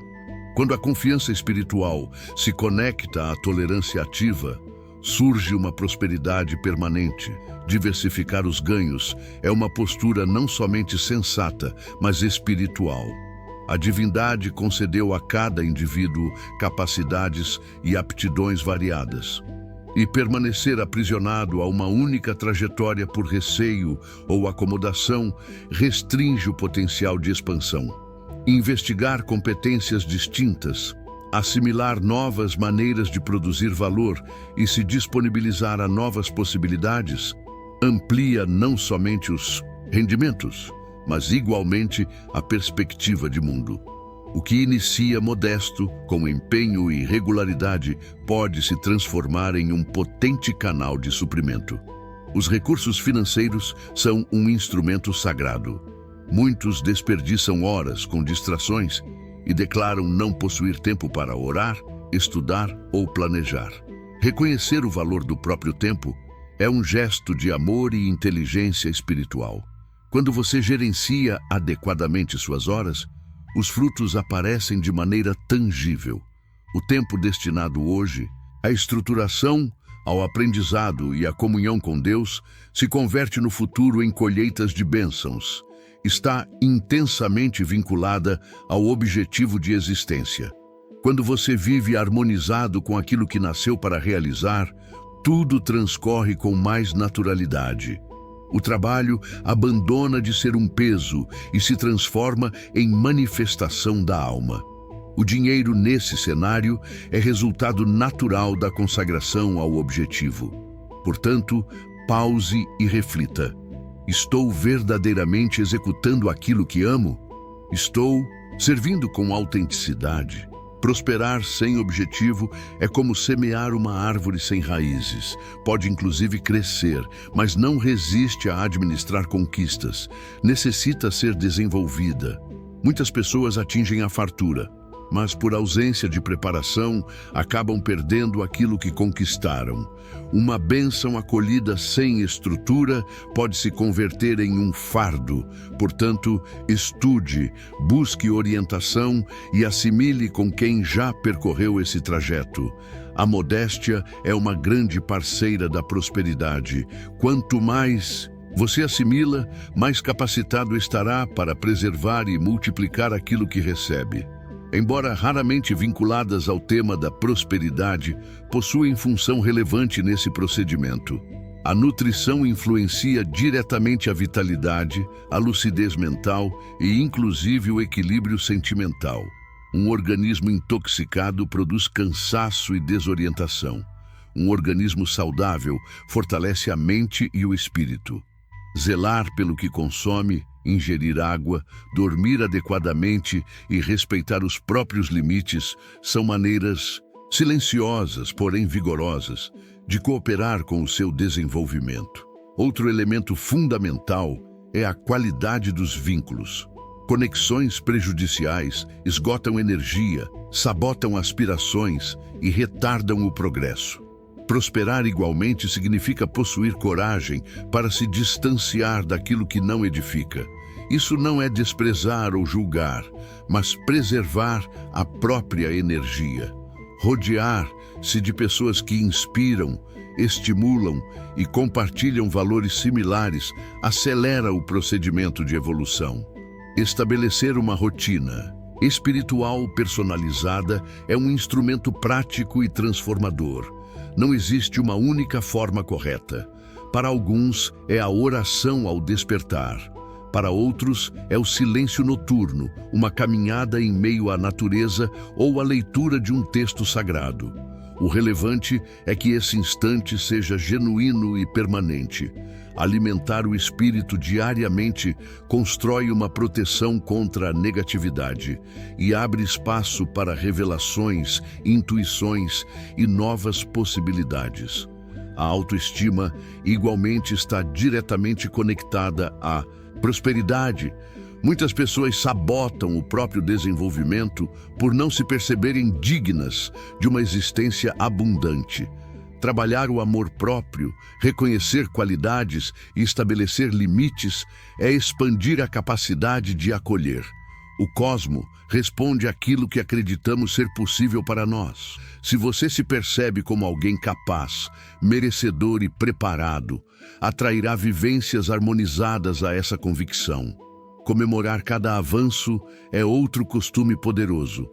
Speaker 1: Quando a confiança espiritual se conecta à tolerância ativa, surge uma prosperidade permanente. Diversificar os ganhos é uma postura não somente sensata, mas espiritual. A divindade concedeu a cada indivíduo capacidades e aptidões variadas. E permanecer aprisionado a uma única trajetória por receio ou acomodação restringe o potencial de expansão. Investigar competências distintas, assimilar novas maneiras de produzir valor e se disponibilizar a novas possibilidades amplia não somente os rendimentos, mas igualmente a perspectiva de mundo. O que inicia modesto, com empenho e regularidade, pode se transformar em um potente canal de suprimento. Os recursos financeiros são um instrumento sagrado. Muitos desperdiçam horas com distrações e declaram não possuir tempo para orar, estudar ou planejar. Reconhecer o valor do próprio tempo é um gesto de amor e inteligência espiritual. Quando você gerencia adequadamente suas horas, os frutos aparecem de maneira tangível. O tempo destinado hoje, a estruturação, ao aprendizado e à comunhão com Deus, se converte no futuro em colheitas de bênçãos. Está intensamente vinculada ao objetivo de existência. Quando você vive harmonizado com aquilo que nasceu para realizar, tudo transcorre com mais naturalidade. O trabalho abandona de ser um peso e se transforma em manifestação da alma. O dinheiro nesse cenário é resultado natural da consagração ao objetivo. Portanto, pause e reflita. Estou verdadeiramente executando aquilo que amo? Estou servindo com autenticidade? Prosperar sem objetivo é como semear uma árvore sem raízes. Pode inclusive crescer, mas não resiste a administrar conquistas. Necessita ser desenvolvida. Muitas pessoas atingem a fartura, mas por ausência de preparação, acabam perdendo aquilo que conquistaram. Uma bênção acolhida sem estrutura pode se converter em um fardo. Portanto, estude, busque orientação e assimile com quem já percorreu esse trajeto. A modéstia é uma grande parceira da prosperidade. Quanto mais você assimila, mais capacitado estará para preservar e multiplicar aquilo que recebe. Embora raramente vinculadas ao tema da prosperidade, possuem função relevante nesse procedimento. A nutrição influencia diretamente a vitalidade, a lucidez mental e, inclusive, o equilíbrio sentimental. Um organismo intoxicado produz cansaço e desorientação. Um organismo saudável fortalece a mente e o espírito. Zelar pelo que consome, ingerir água, dormir adequadamente e respeitar os próprios limites são maneiras silenciosas, porém vigorosas, de cooperar com o seu desenvolvimento. Outro elemento fundamental é a qualidade dos vínculos. Conexões prejudiciais esgotam energia, sabotam aspirações e retardam o progresso. Prosperar igualmente significa possuir coragem para se distanciar daquilo que não edifica. Isso não é desprezar ou julgar, mas preservar a própria energia. Rodear-se de pessoas que inspiram, estimulam e compartilham valores similares acelera o procedimento de evolução. Estabelecer uma rotina espiritual personalizada é um instrumento prático e transformador. Não existe uma única forma correta. Para alguns, é a oração ao despertar. Para outros, é o silêncio noturno, uma caminhada em meio à natureza ou a leitura de um texto sagrado. O relevante é que esse instante seja genuíno e permanente. Alimentar o espírito diariamente constrói uma proteção contra a negatividade e abre espaço para revelações, intuições e novas possibilidades. A autoestima igualmente está diretamente conectada à prosperidade. Muitas pessoas sabotam o próprio desenvolvimento por não se perceberem dignas de uma existência abundante. Trabalhar o amor próprio, reconhecer qualidades e estabelecer limites é expandir a capacidade de acolher. O cosmo responde àquilo que acreditamos ser possível para nós. Se você se percebe como alguém capaz, merecedor e preparado, atrairá vivências harmonizadas a essa convicção. Comemorar cada avanço é outro costume poderoso.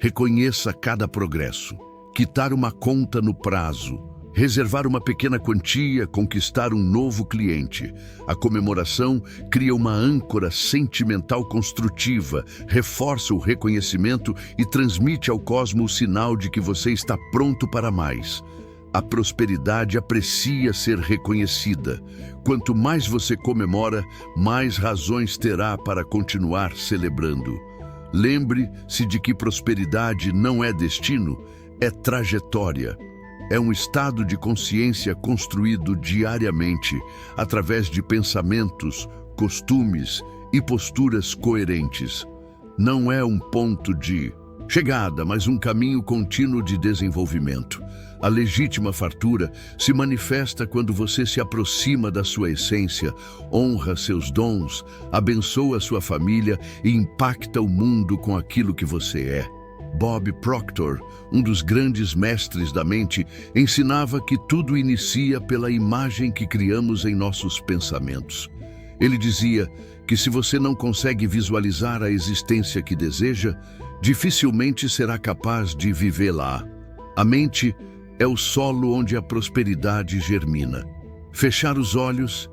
Speaker 1: Reconheça cada progresso. Quitar uma conta no prazo, reservar uma pequena quantia, conquistar um novo cliente. A comemoração cria uma âncora sentimental construtiva, reforça o reconhecimento e transmite ao cosmos o sinal de que você está pronto para mais. A prosperidade aprecia ser reconhecida. Quanto mais você comemora, mais razões terá para continuar celebrando. Lembre-se de que prosperidade não é destino, é trajetória. É um estado de consciência construído diariamente, através de pensamentos, costumes e posturas coerentes. Não é um ponto de chegada, mas um caminho contínuo de desenvolvimento. A legítima fartura se manifesta quando você se aproxima da sua essência, honra seus dons, abençoa sua família e impacta o mundo com aquilo que você é. Bob Proctor, um dos grandes mestres da mente, ensinava que tudo inicia pela imagem que criamos em nossos pensamentos. Ele dizia que se você não consegue visualizar a existência que deseja, dificilmente será capaz de vivê-la. A mente é o solo onde a prosperidade germina. Fechar os olhos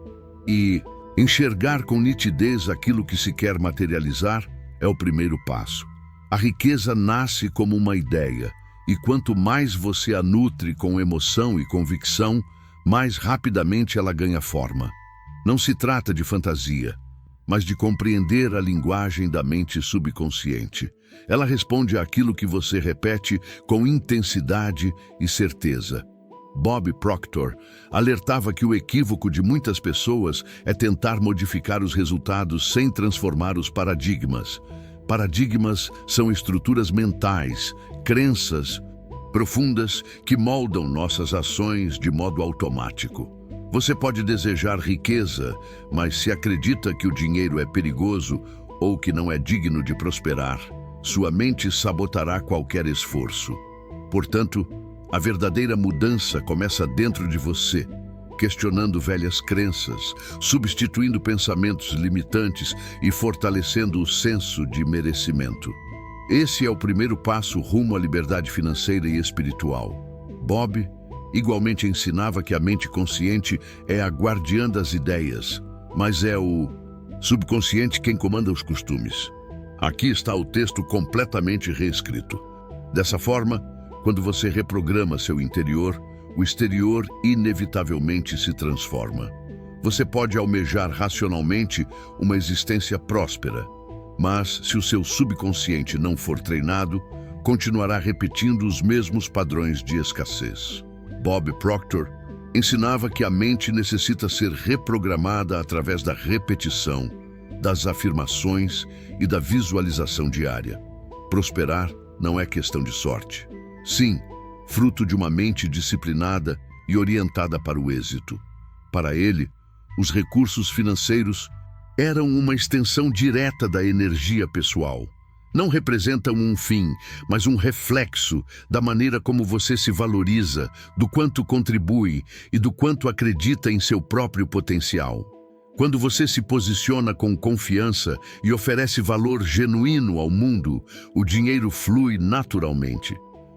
Speaker 1: e enxergar com nitidez aquilo que se quer materializar é o primeiro passo. A riqueza nasce como uma ideia, e quanto mais você a nutre com emoção e convicção, mais rapidamente ela ganha forma. Não se trata de fantasia, mas de compreender a linguagem da mente subconsciente. Ela responde àquilo que você repete com intensidade e certeza. Bob Proctor alertava que o equívoco de muitas pessoas é tentar modificar os resultados sem transformar os paradigmas. Paradigmas são estruturas mentais, crenças profundas que moldam nossas ações de modo automático. Você pode desejar riqueza, mas se acredita que o dinheiro é perigoso ou que não é digno de prosperar, sua mente sabotará qualquer esforço. Portanto, a verdadeira mudança começa dentro de você, questionando velhas crenças, substituindo pensamentos limitantes e fortalecendo o senso de merecimento. Esse é o primeiro passo rumo à liberdade financeira e espiritual. Bob igualmente ensinava que a mente consciente é a guardiã das ideias, mas é o subconsciente quem comanda os costumes. Aqui está o texto completamente reescrito. Dessa forma, quando você reprograma seu interior, o exterior inevitavelmente se transforma. Você pode almejar racionalmente uma existência próspera, mas se o seu subconsciente não for treinado, continuará repetindo os mesmos padrões de escassez. Bob Proctor ensinava que a mente necessita ser reprogramada através da repetição, das afirmações e da visualização diária. Prosperar não é questão de sorte. Sim, fruto de uma mente disciplinada e orientada para o êxito. Para ele, os recursos financeiros eram uma extensão direta da energia pessoal. Não representam um fim, mas um reflexo da maneira como você se valoriza, do quanto contribui e do quanto acredita em seu próprio potencial. Quando você se posiciona com confiança e oferece valor genuíno ao mundo, o dinheiro flui naturalmente.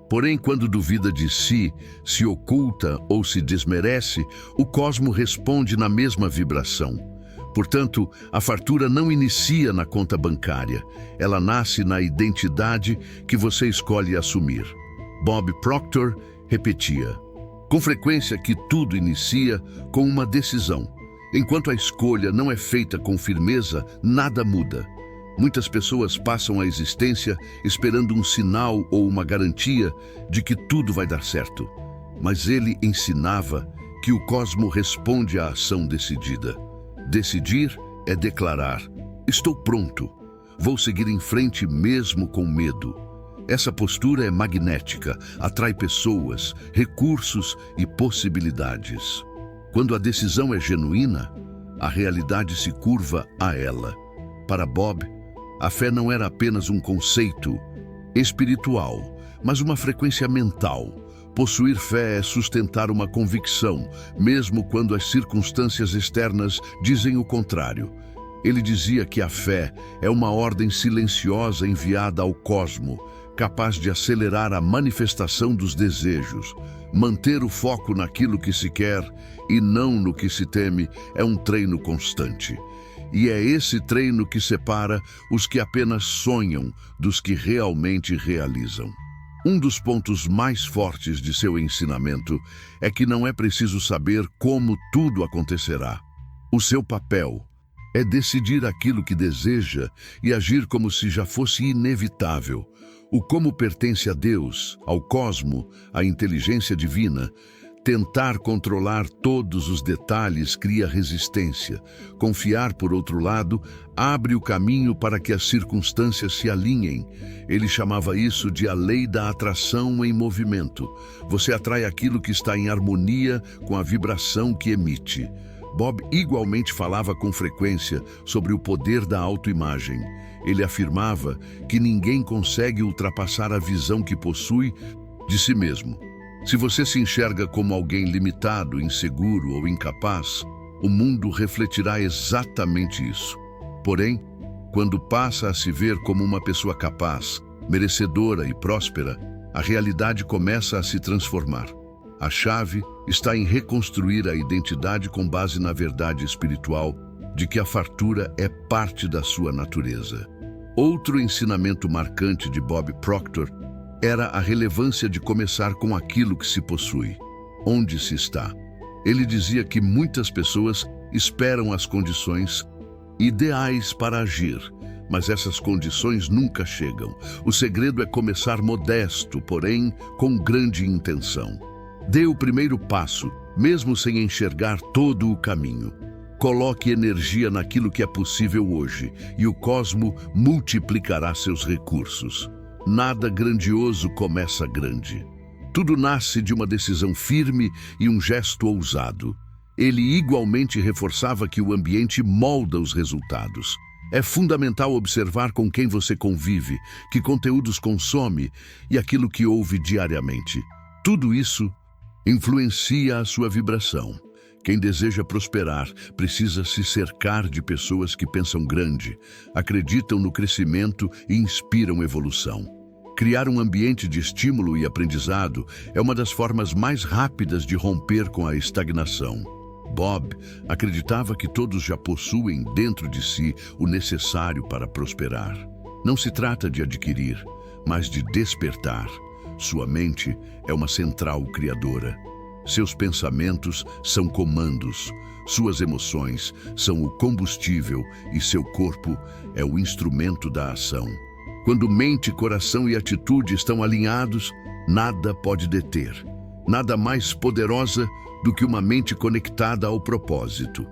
Speaker 1: Porém, quando duvida de si, se oculta ou se desmerece, o cosmo responde na mesma vibração. Portanto, a fartura não inicia na conta bancária, ela nasce na identidade que você escolhe assumir. Bob Proctor repetia, com frequência, que tudo inicia com uma decisão. Enquanto a escolha não é feita com firmeza, nada muda. Muitas pessoas passam a existência esperando um sinal ou uma garantia de que tudo vai dar certo. Mas ele ensinava que o cosmo responde à ação decidida. Decidir é declarar: estou pronto, vou seguir em frente mesmo com medo. Essa postura é magnética, atrai pessoas, recursos e possibilidades. Quando a decisão é genuína, a realidade se curva a ela. Para Bob, a fé não era apenas um conceito espiritual, mas uma frequência mental. Possuir fé é sustentar uma convicção, mesmo quando as circunstâncias externas dizem o contrário. Ele dizia que a fé é uma ordem silenciosa enviada ao cosmo, capaz de acelerar a manifestação dos desejos. Manter o foco naquilo que se quer e não no que se teme é um treino constante. E é esse treino que separa os que apenas sonham dos que realmente realizam. Um dos pontos mais fortes de seu ensinamento é que não é preciso saber como tudo acontecerá. O seu papel é decidir aquilo que deseja e agir como se já fosse inevitável. O como pertence a Deus, ao cosmo, à inteligência divina. Tentar controlar todos os detalhes cria resistência. Confiar, por outro lado, abre o caminho para que as circunstâncias se alinhem. Ele chamava isso de a lei da atração em movimento. Você atrai aquilo que está em harmonia com a vibração que emite. Bob igualmente falava com frequência sobre o poder da autoimagem. Ele afirmava que ninguém consegue ultrapassar a visão que possui de si mesmo. Se você se enxerga como alguém limitado, inseguro ou incapaz, o mundo refletirá exatamente isso. Porém, quando passa a se ver como uma pessoa capaz, merecedora e próspera, a realidade começa a se transformar. A chave está em reconstruir a identidade com base na verdade espiritual de que a fartura é parte da sua natureza. Outro ensinamento marcante de Bob Proctor era a relevância de começar com aquilo que se possui, onde se está. Ele dizia que muitas pessoas esperam as condições ideais para agir, mas essas condições nunca chegam. O segredo é começar modesto, porém com grande intenção. Dê o primeiro passo, mesmo sem enxergar todo o caminho. Coloque energia naquilo que é possível hoje, e o cosmo multiplicará seus recursos. Nada grandioso começa grande. Tudo nasce de uma decisão firme e um gesto ousado. Ele igualmente reforçava que o ambiente molda os resultados. É fundamental observar com quem você convive, que conteúdos consome e aquilo que ouve diariamente. Tudo isso influencia a sua vibração. Quem deseja prosperar precisa se cercar de pessoas que pensam grande, acreditam no crescimento e inspiram evolução. Criar um ambiente de estímulo e aprendizado é uma das formas mais rápidas de romper com a estagnação. Bob acreditava que todos já possuem dentro de si o necessário para prosperar. Não se trata de adquirir, mas de despertar. Sua mente é uma central criadora. Seus pensamentos são comandos, suas emoções são o combustível e seu corpo é o instrumento da ação. Quando mente, coração e atitude estão alinhados, nada pode deter. Nada mais poderosa do que uma mente conectada ao propósito.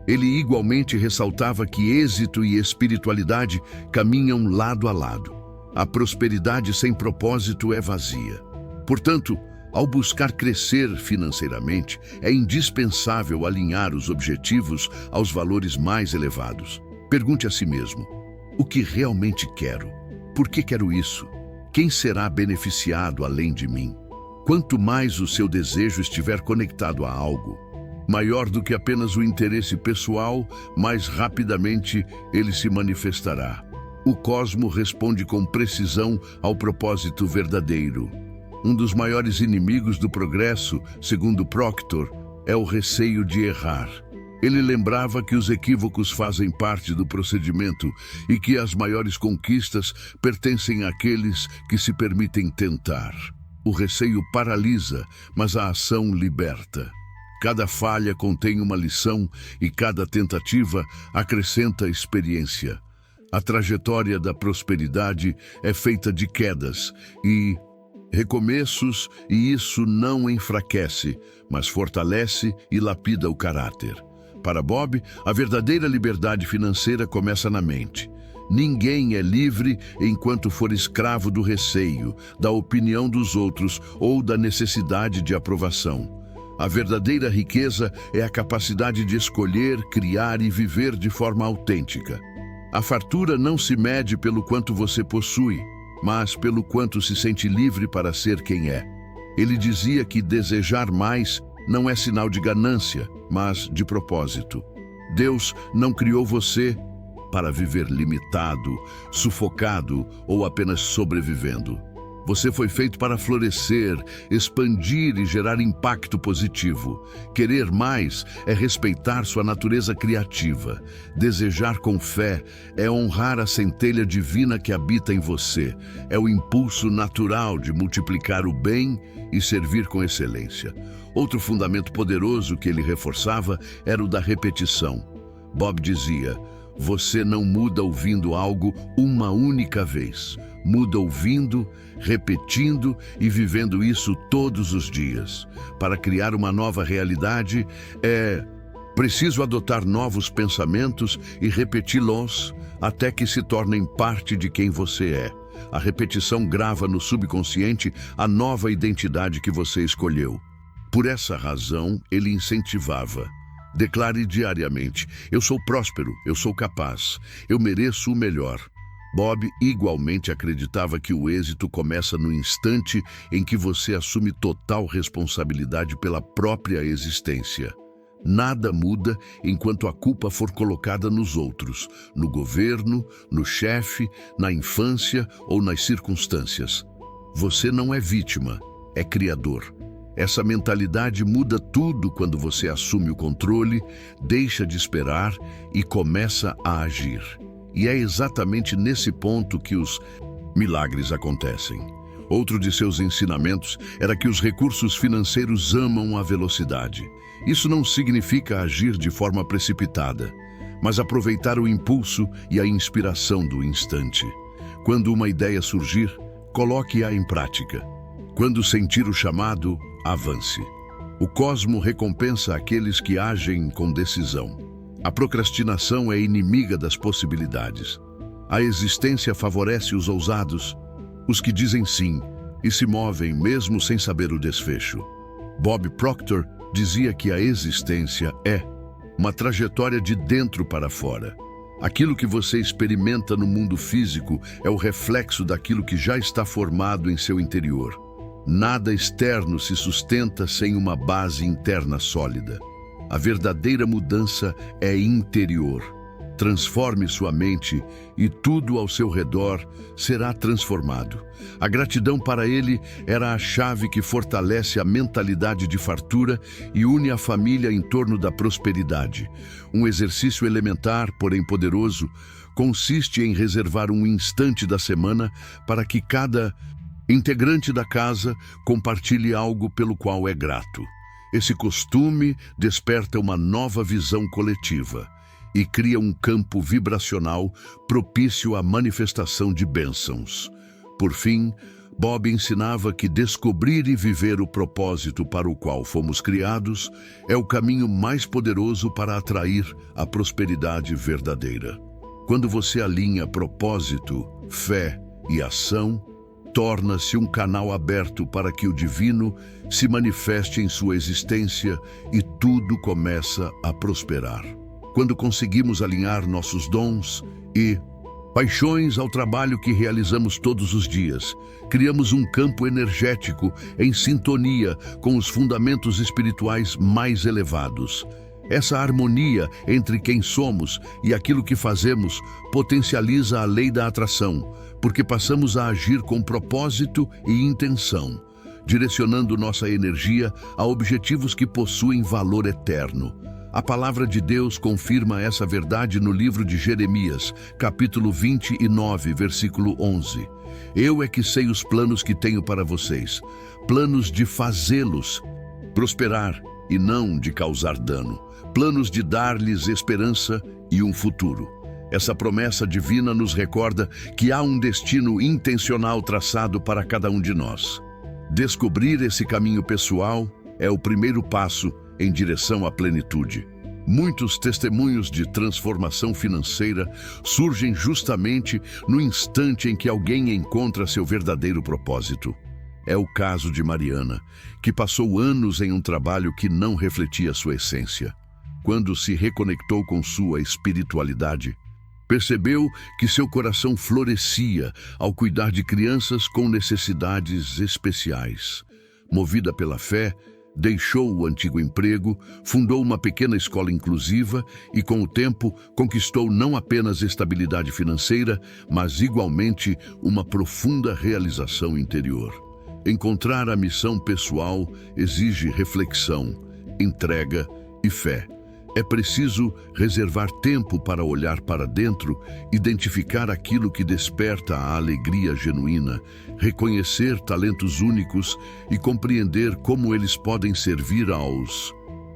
Speaker 1: Ele igualmente ressaltava que êxito e espiritualidade caminham lado a lado. A prosperidade sem propósito é vazia. Portanto, ao buscar crescer financeiramente, é indispensável alinhar os objetivos aos valores mais elevados. Pergunte a si mesmo: o que realmente quero? Por que quero isso? Quem será beneficiado além de mim? Quanto mais o seu desejo estiver conectado a algo, maior do que apenas o interesse pessoal, mais rapidamente ele se manifestará. O cosmo responde com precisão ao propósito verdadeiro. Um dos maiores inimigos do progresso, segundo Proctor, é o receio de errar. Ele lembrava que os equívocos fazem parte do procedimento e que as maiores conquistas pertencem àqueles que se permitem tentar. O receio paralisa, mas a ação liberta. Cada falha contém uma lição e cada tentativa acrescenta experiência. A trajetória da prosperidade é feita de quedas e recomeços, e isso não enfraquece, mas fortalece e lapida o caráter. Para Bob, a verdadeira liberdade financeira começa na mente. Ninguém é livre enquanto for escravo do receio, da opinião dos outros ou da necessidade de aprovação. A verdadeira riqueza é a capacidade de escolher, criar e viver de forma autêntica. A fartura não se mede pelo quanto você possui, mas pelo quanto se sente livre para ser quem é. Ele dizia que desejar mais não é sinal de ganância, mas de propósito. Deus não criou você para viver limitado, sufocado ou apenas sobrevivendo. Você foi feito para florescer, expandir e gerar impacto positivo. Querer mais é respeitar sua natureza criativa. Desejar com fé é honrar a centelha divina que habita em você. É o impulso natural de multiplicar o bem e servir com excelência. Outro fundamento poderoso que ele reforçava era o da repetição. Bob dizia: você não muda ouvindo algo uma única vez. Muda ouvindo, repetindo e vivendo isso todos os dias. Para criar uma nova realidade, é preciso adotar novos pensamentos e repeti-los até que se tornem parte de quem você é. A repetição grava no subconsciente a nova identidade que você escolheu. Por essa razão, ele incentivava: Declare diariamente: eu sou próspero, eu sou capaz, eu mereço o melhor. Bob igualmente acreditava que o êxito começa no instante em que você assume total responsabilidade pela própria existência. Nada muda enquanto a culpa for colocada nos outros, no governo, no chefe, na infância ou nas circunstâncias. Você não é vítima, é criador. Essa mentalidade muda tudo quando você assume o controle, deixa de esperar e começa a agir. E é exatamente nesse ponto que os milagres acontecem. Outro de seus ensinamentos era que os recursos financeiros amam a velocidade. Isso não significa agir de forma precipitada, mas aproveitar o impulso e a inspiração do instante. Quando uma ideia surgir, coloque-a em prática. Quando sentir o chamado, avance. O cosmo recompensa aqueles que agem com decisão. A procrastinação é inimiga das possibilidades. A existência favorece os ousados, os que dizem sim e se movem mesmo sem saber o desfecho. Bob Proctor dizia que a existência é uma trajetória de dentro para fora. Aquilo que você experimenta no mundo físico é o reflexo daquilo que já está formado em seu interior. Nada externo se sustenta sem uma base interna sólida. A verdadeira mudança é interior. Transforme sua mente e tudo ao seu redor será transformado. A gratidão para ele era a chave que fortalece a mentalidade de fartura e une a família em torno da prosperidade. Um exercício elementar, porém poderoso, consiste em reservar um instante da semana para que cada integrante da casa compartilhe algo pelo qual é grato. Esse costume desperta uma nova visão coletiva e cria um campo vibracional propício à manifestação de bênçãos. Por fim, Bob ensinava que descobrir e viver o propósito para o qual fomos criados é o caminho mais poderoso para atrair a prosperidade verdadeira. Quando você alinha propósito, fé e ação, torna-se um canal aberto para que o divino se manifeste em sua existência e tudo começa a prosperar. Quando conseguimos alinhar nossos dons e paixões ao trabalho que realizamos todos os dias, criamos um campo energético em sintonia com os fundamentos espirituais mais elevados. Essa harmonia entre quem somos e aquilo que fazemos potencializa a lei da atração, porque passamos a agir com propósito e intenção, direcionando nossa energia a objetivos que possuem valor eterno. A palavra de Deus confirma essa verdade no livro de Jeremias, capítulo 29, versículo 11. Eu é que sei os planos que tenho para vocês, planos de fazê-los prosperar e não de causar dano, planos de dar-lhes esperança e um futuro. Essa promessa divina nos recorda que há um destino intencional traçado para cada um de nós. Descobrir esse caminho pessoal é o primeiro passo em direção à plenitude. Muitos testemunhos de transformação financeira surgem justamente no instante em que alguém encontra seu verdadeiro propósito. É o caso de Mariana, que passou anos em um trabalho que não refletia sua essência. Quando se reconectou com sua espiritualidade, percebeu que seu coração florescia ao cuidar de crianças com necessidades especiais. Movida pela fé, deixou o antigo emprego, fundou uma pequena escola inclusiva e, com o tempo, conquistou não apenas estabilidade financeira, mas igualmente uma profunda realização interior. Encontrar a missão pessoal exige reflexão, entrega e fé. É preciso reservar tempo para olhar para dentro, identificar aquilo que desperta a alegria genuína, reconhecer talentos únicos e compreender como eles podem servir aos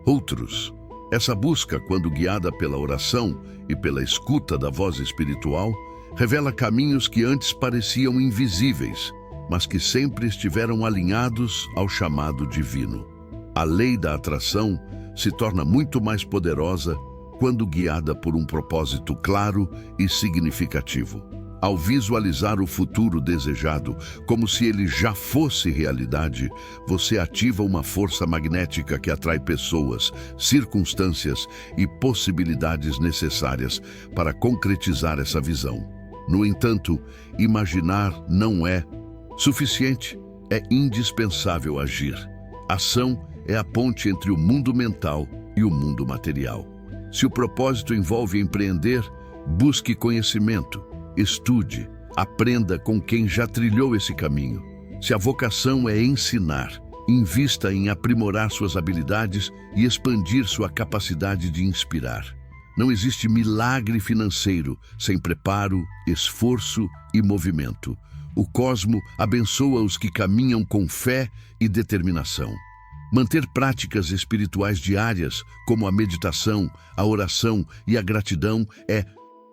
Speaker 1: outros. Essa busca, quando guiada pela oração e pela escuta da voz espiritual, revela caminhos que antes pareciam invisíveis, mas que sempre estiveram alinhados ao chamado divino. A lei da atração se torna muito mais poderosa quando guiada por um propósito claro e significativo. Ao visualizar o futuro desejado, como se ele já fosse realidade, você ativa uma força magnética que atrai pessoas, circunstâncias e possibilidades necessárias para concretizar essa visão. No entanto, imaginar não é suficiente, é indispensável agir. Ação é a ponte entre o mundo mental e o mundo material. Se o propósito envolve empreender, busque conhecimento. Estude, aprenda com quem já trilhou esse caminho. Se a vocação é ensinar, invista em aprimorar suas habilidades e expandir sua capacidade de inspirar. Não existe milagre financeiro sem preparo, esforço e movimento. O cosmo abençoa os que caminham com fé e determinação. Manter práticas espirituais diárias, como a meditação, a oração e a gratidão, é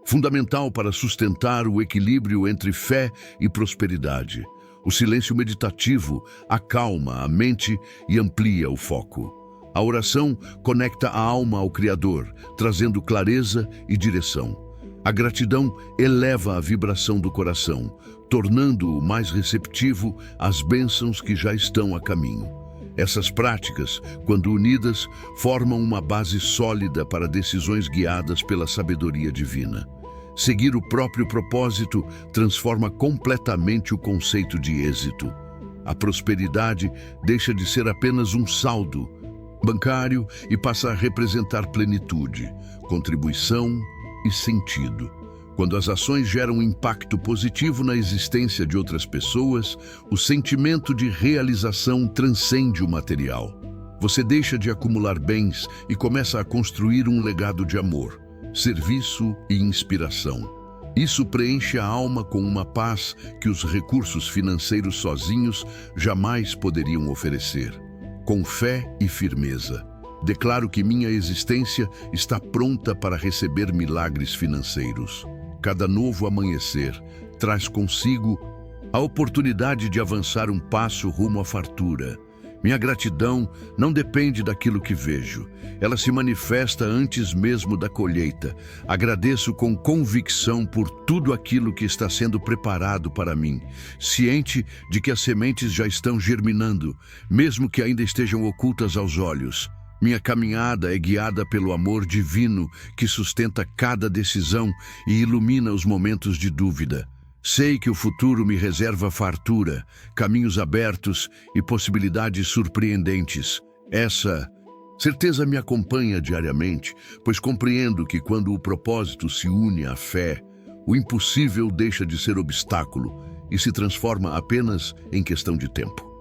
Speaker 1: fundamental para sustentar o equilíbrio entre fé e prosperidade. O silêncio meditativo acalma a mente e amplia o foco. A oração conecta a alma ao Criador, trazendo clareza e direção. A gratidão eleva a vibração do coração, tornando-o mais receptivo às bênçãos que já estão a caminho. Essas práticas, quando unidas, formam uma base sólida para decisões guiadas pela sabedoria divina. Seguir o próprio propósito transforma completamente o conceito de êxito. A prosperidade deixa de ser apenas um saldo bancário e passa a representar plenitude, contribuição e sentido. Quando as ações geram um impacto positivo na existência de outras pessoas, o sentimento de realização transcende o material. Você deixa de acumular bens e começa a construir um legado de amor, serviço e inspiração. Isso preenche a alma com uma paz que os recursos financeiros sozinhos jamais poderiam oferecer. Com fé e firmeza, declaro que minha existência está pronta para receber milagres financeiros. Cada novo amanhecer traz consigo a oportunidade de avançar um passo rumo à fartura. Minha gratidão não depende daquilo que vejo. Ela se manifesta antes mesmo da colheita. Agradeço com convicção por tudo aquilo que está sendo preparado para mim, ciente de que as sementes já estão germinando, mesmo que ainda estejam ocultas aos olhos. Minha caminhada é guiada pelo amor divino que sustenta cada decisão e ilumina os momentos de dúvida. Sei que o futuro me reserva fartura, caminhos abertos e possibilidades surpreendentes. Essa certeza me acompanha diariamente, pois compreendo que quando o propósito se une à fé, o impossível deixa de ser obstáculo e se transforma apenas em questão de tempo.